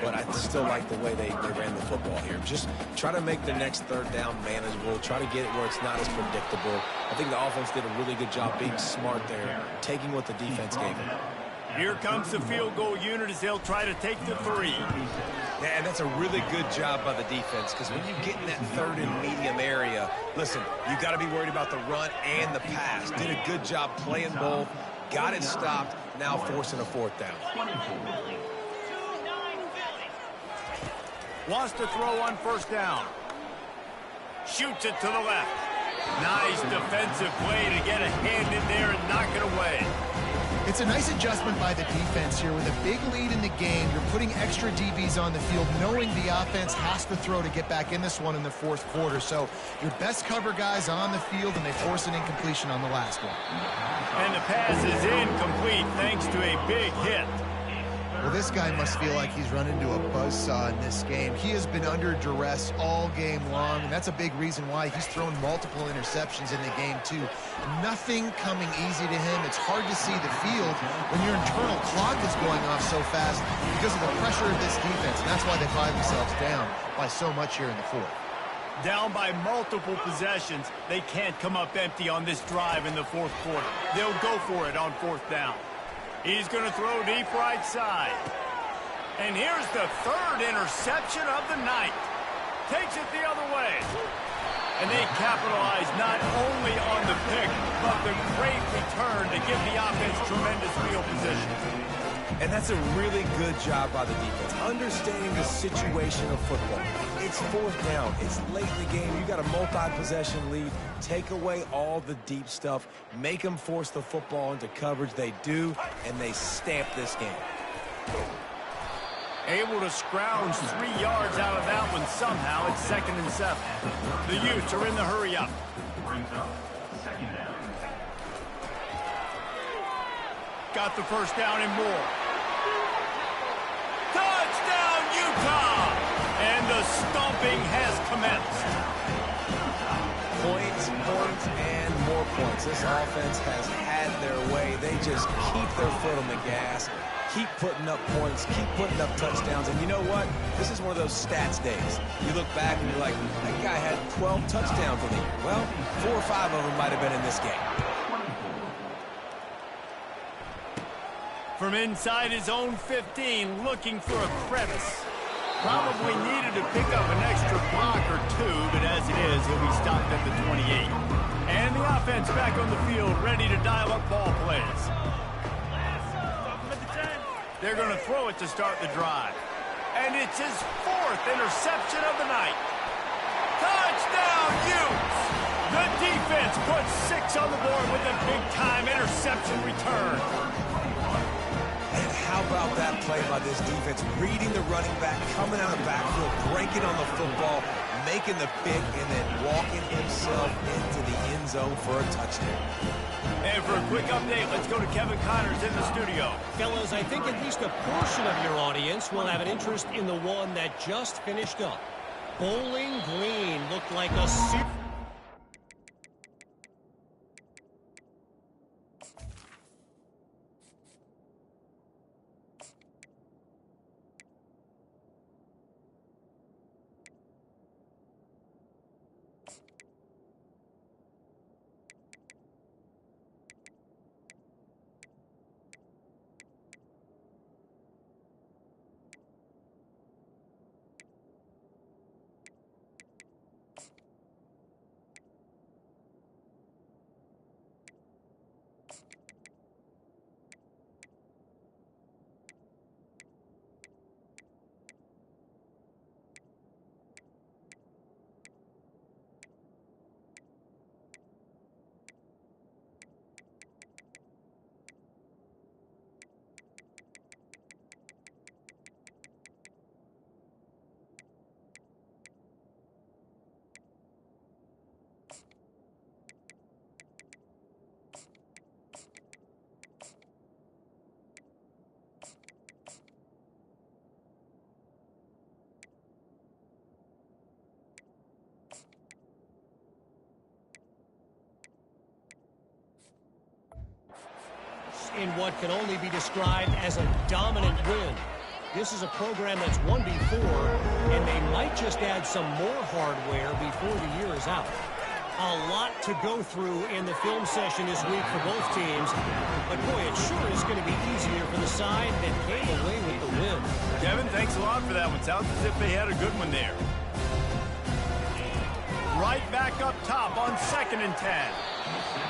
but I still like the way they ran the football here. Just try to make the next 3rd down manageable. Try to get it where it's not as predictable. I think the offense did a really good job being smart there, taking what the defense gave them. Here comes the field goal unit as they'll try to take the 3. Yeah, and that's a really good job by the defense because when you get in that 3rd and medium area, listen, you got to be worried about the run and the pass. Did a good job playing both, got it stopped, now forcing a 4th down. Wants to throw on 1st down. shoots it to the left. Nice defensive play to get a hand in there and knock it away. It's a nice adjustment by the defense here. With a big lead in the game, you're putting extra DBs on the field, knowing the offense has to throw to get back in this one in the fourth quarter. So your best cover guys on the field, and they force an incompletion on the last one. And the pass is incomplete thanks to a big hit. Well, this guy must feel like he's run into a buzzsaw in this game. He has been under duress all game long, and that's a big reason why he's thrown multiple interceptions in the game, too. Nothing coming easy to him. It's hard to see the field when your internal clock is going off so fast because of the pressure of this defense, and that's why they find themselves down by so much here in the fourth. Down by multiple possessions, they can't come up empty on this drive in the fourth quarter. They'll go for it on fourth down. He's going to throw deep right side. And here's the third interception of the night. Takes it the other way. And they capitalize not only on the pick, but the great return to give the offense tremendous field position. And that's a really good job by the defense, understanding the situation of football. It's fourth down. It's late in the game. You got a multi-possession lead. Take away all the deep stuff. Make them force the football into coverage. They do, and they stamp this game. Able to scrounge 3 yards out of that one somehow. It's 2nd and 7. The Utes are in the hurry up. Got the first down and more. Touchdown, Utah! And the stomping has commenced. Points, and more points. This offense has had their way. They just keep their foot on the gas, keep putting up points, keep putting up touchdowns. And you know what? This is one of those stats days. You look back and you're like, that guy had 12 touchdowns in the year. Well, 4 or 5 of them might have been in this game. From inside his own 15, looking for a crevice. Probably needed to pick up an extra block or two, but as it is, he'll be stopped at the 28. And the offense back on the field, ready to dial up ball plays. They're going to throw it to start the drive. And it's his 4th interception of the night. Touchdown, Utes! The defense puts 6 on the board with a big-time interception return. And how about that play by this defense? Reading the running back, coming out of the backfield, breaking on the football, making the pick, and then walking himself into the end zone for a touchdown. And for a quick update, let's go to Kevin Connors in the studio. Fellas, I think at least a portion of your audience will have an interest in the one that just finished up. Bowling Green looked like a super... in what can only be described as a dominant win. This is a program that's won before, and they might just add some more hardware before the year is out. A lot to go through in the film session this week for both teams, but boy, it sure is going to be easier for the side that came away with the win. Kevin, thanks a lot for that one. Sounds as if they had a good one there. Right back up top on 2nd and 10.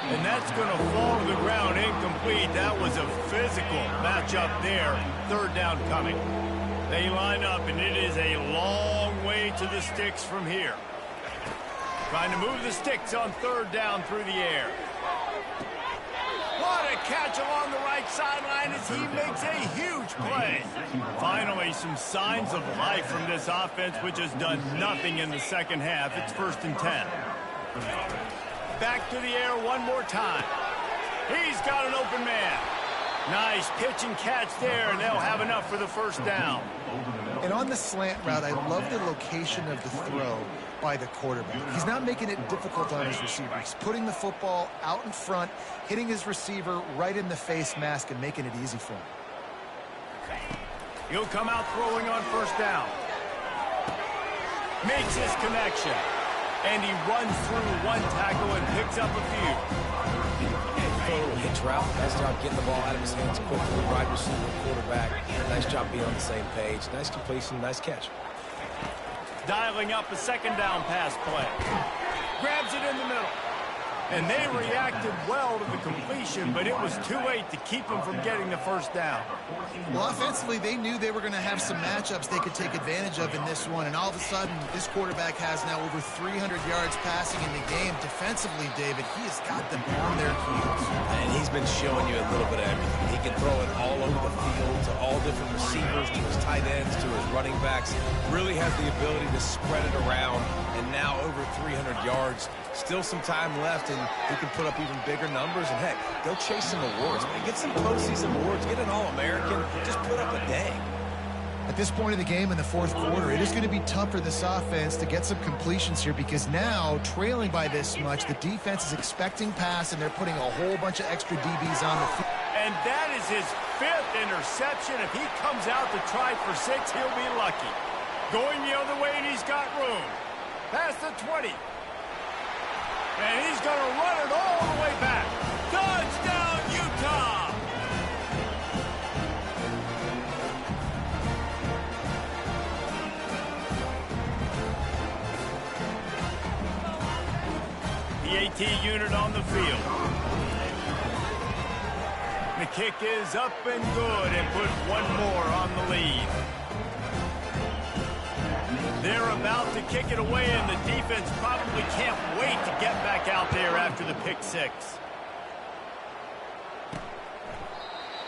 And that's going to fall to the ground incomplete. That was a physical matchup there. 3rd down coming. They line up, and it is a long way to the sticks from here. Trying to move the sticks on third down through the air. What a catch along the right sideline as he makes a huge play. Finally, some signs of life from this offense, which has done nothing in the second half. It's 1st and 10. Back to the air one more time. He's got an open man. Nice pitch and catch there, and they'll have enough for the first down. And on the slant route, I love the location of the throw by the quarterback. He's not making it difficult on his receiver. He's putting the football out in front, hitting his receiver right in the face mask and making it easy for him. He'll come out throwing on first down. Makes his connection. And he runs through one tackle and picks up a few. Total hitch route. Nice job getting the ball out of his hands quickly. Wide receiver, quarterback. Nice job being on the same page. Nice completion, nice catch. Dialing up a second down pass play. Grabs it in the middle. And they reacted well to the completion, but it was too late to keep them from getting the first down. Well, offensively, they knew they were going to have some matchups they could take advantage of in this one, and all of a sudden, this quarterback has now over 300 yards passing in the game. Defensively, David, he has got them on their heels. And he's been showing you a little bit of everything. He can throw it all over the field to all different receivers, to his tight ends, to his running backs. Really has the ability to spread it around, and now over 300 yards. Still some time left, and he can put up even bigger numbers. And, heck, go chase some awards. Man, get some postseason awards. Get an All-American. Just put up a day. At this point of the game in the fourth quarter, it is going to be tough for this offense to get some completions here because now, trailing by this much, the defense is expecting pass, and they're putting a whole bunch of extra DBs on the field. And that is his 5th interception. If he comes out to try for 6, he'll be lucky. Going the other way, and he's got room. Past the 20. And he's going to run it all the way back. Touchdown, Utah! The AT unit on the field. The kick is up and good and put one more on the lead. They're about to kick it away, and the defense probably can't wait to get back out there after the pick 6.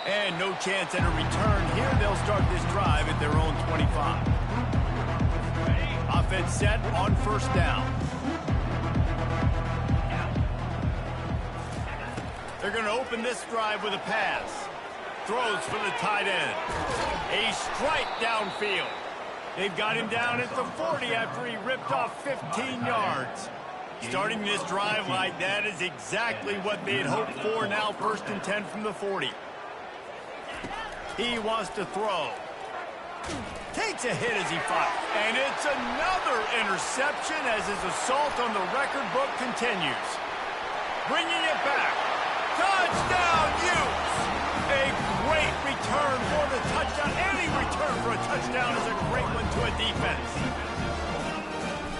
And no chance at a return here. They'll start this drive at their own 25. Offense set on first down. They're going to open this drive with a pass. Throws for the tight end. A strike downfield. They've got him down at the 40 after he ripped off 15 yards. Starting this drive like that is exactly what they had hoped for. Now 1st and 10 from the 40. He wants to throw. Takes a hit as he fires. And it's another interception as his assault on the record book continues. Bringing it back. Touchdown, Utes! A great return for the touchdown. Any return for a touchdown is a great one to a defense.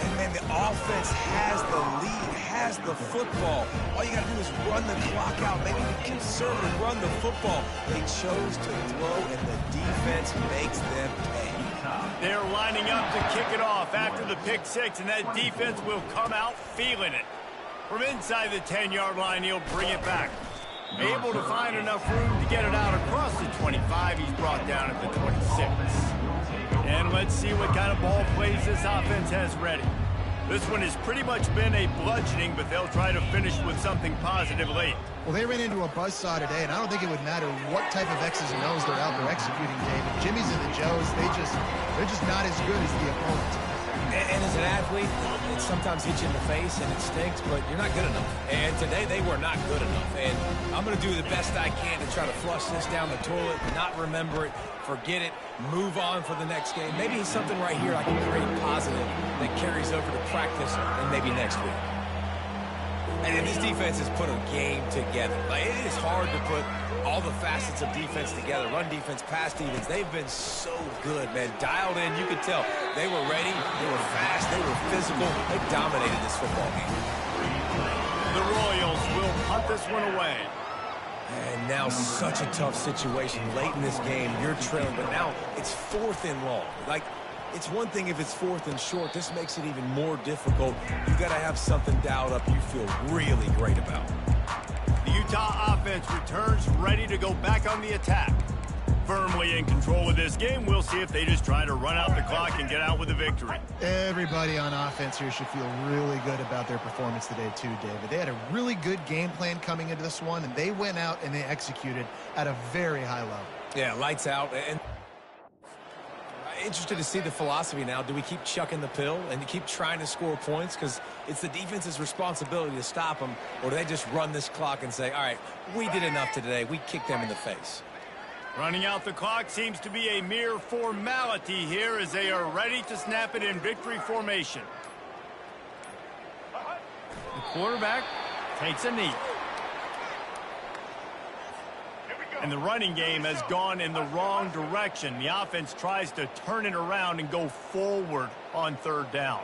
And man, the offense has the lead, has the football. All you got to do is run the clock out, maybe conserve and run the football. They chose to throw, and the defense makes them pay. They're lining up to kick it off after the pick 6, and that defense will come out feeling it. From inside the 10-yard line, he'll bring it back. Able to find enough room to get it out across the 25. He's brought down at the 26. And let's see what kind of ball plays this offense has ready. This one has pretty much been a bludgeoning, but they'll try to finish with something positive late. Well, they ran into a buzzsaw today, and I don't think it would matter what type of X's and O's they're out there executing, David. Jimmy's and the Joes, they're just not as good as the opponent. And as an athlete, it sometimes hits you in the face and it stinks, but you're not good enough. And today they were not good enough. And I'm going to do the best I can to try to flush this down the toilet, not remember it, forget it, move on for the next game. Maybe something right here I can create positive that carries over to practice and maybe next week. And this defense has put a game together. Like, it is hard to put all the facets of defense together. Run defense, pass defense. They've been so good, man. Dialed in. You could tell they were ready. They were fast. They were physical. They dominated this football game. The Royals will punt this one away. And now such a tough situation late in this game. You're trailing, but now it's 4th and long. Like, It's one thing if it's 4th and short. This makes it even more difficult. You got to have something dialed up you feel really great about. The Utah offense returns ready to go back on the attack. Firmly in control of this game, we'll see if they just try to run out the clock and get out with a victory. Everybody on offense here should feel really good about their performance today too, David. They had a really good game plan coming into this one, and they went out and they executed at a very high level. Yeah, lights out. And interested to see the philosophy now. Do we keep chucking the pill and keep trying to score points because it's the defense's responsibility to stop them, or do they just run this clock and say, all right, we did enough today. We kicked them in the face. Running out the clock seems to be a mere formality here as they are ready to snap it in victory formation. The quarterback takes a knee. And the running game has gone in the wrong direction. The offense tries to turn it around and go forward on 3rd down.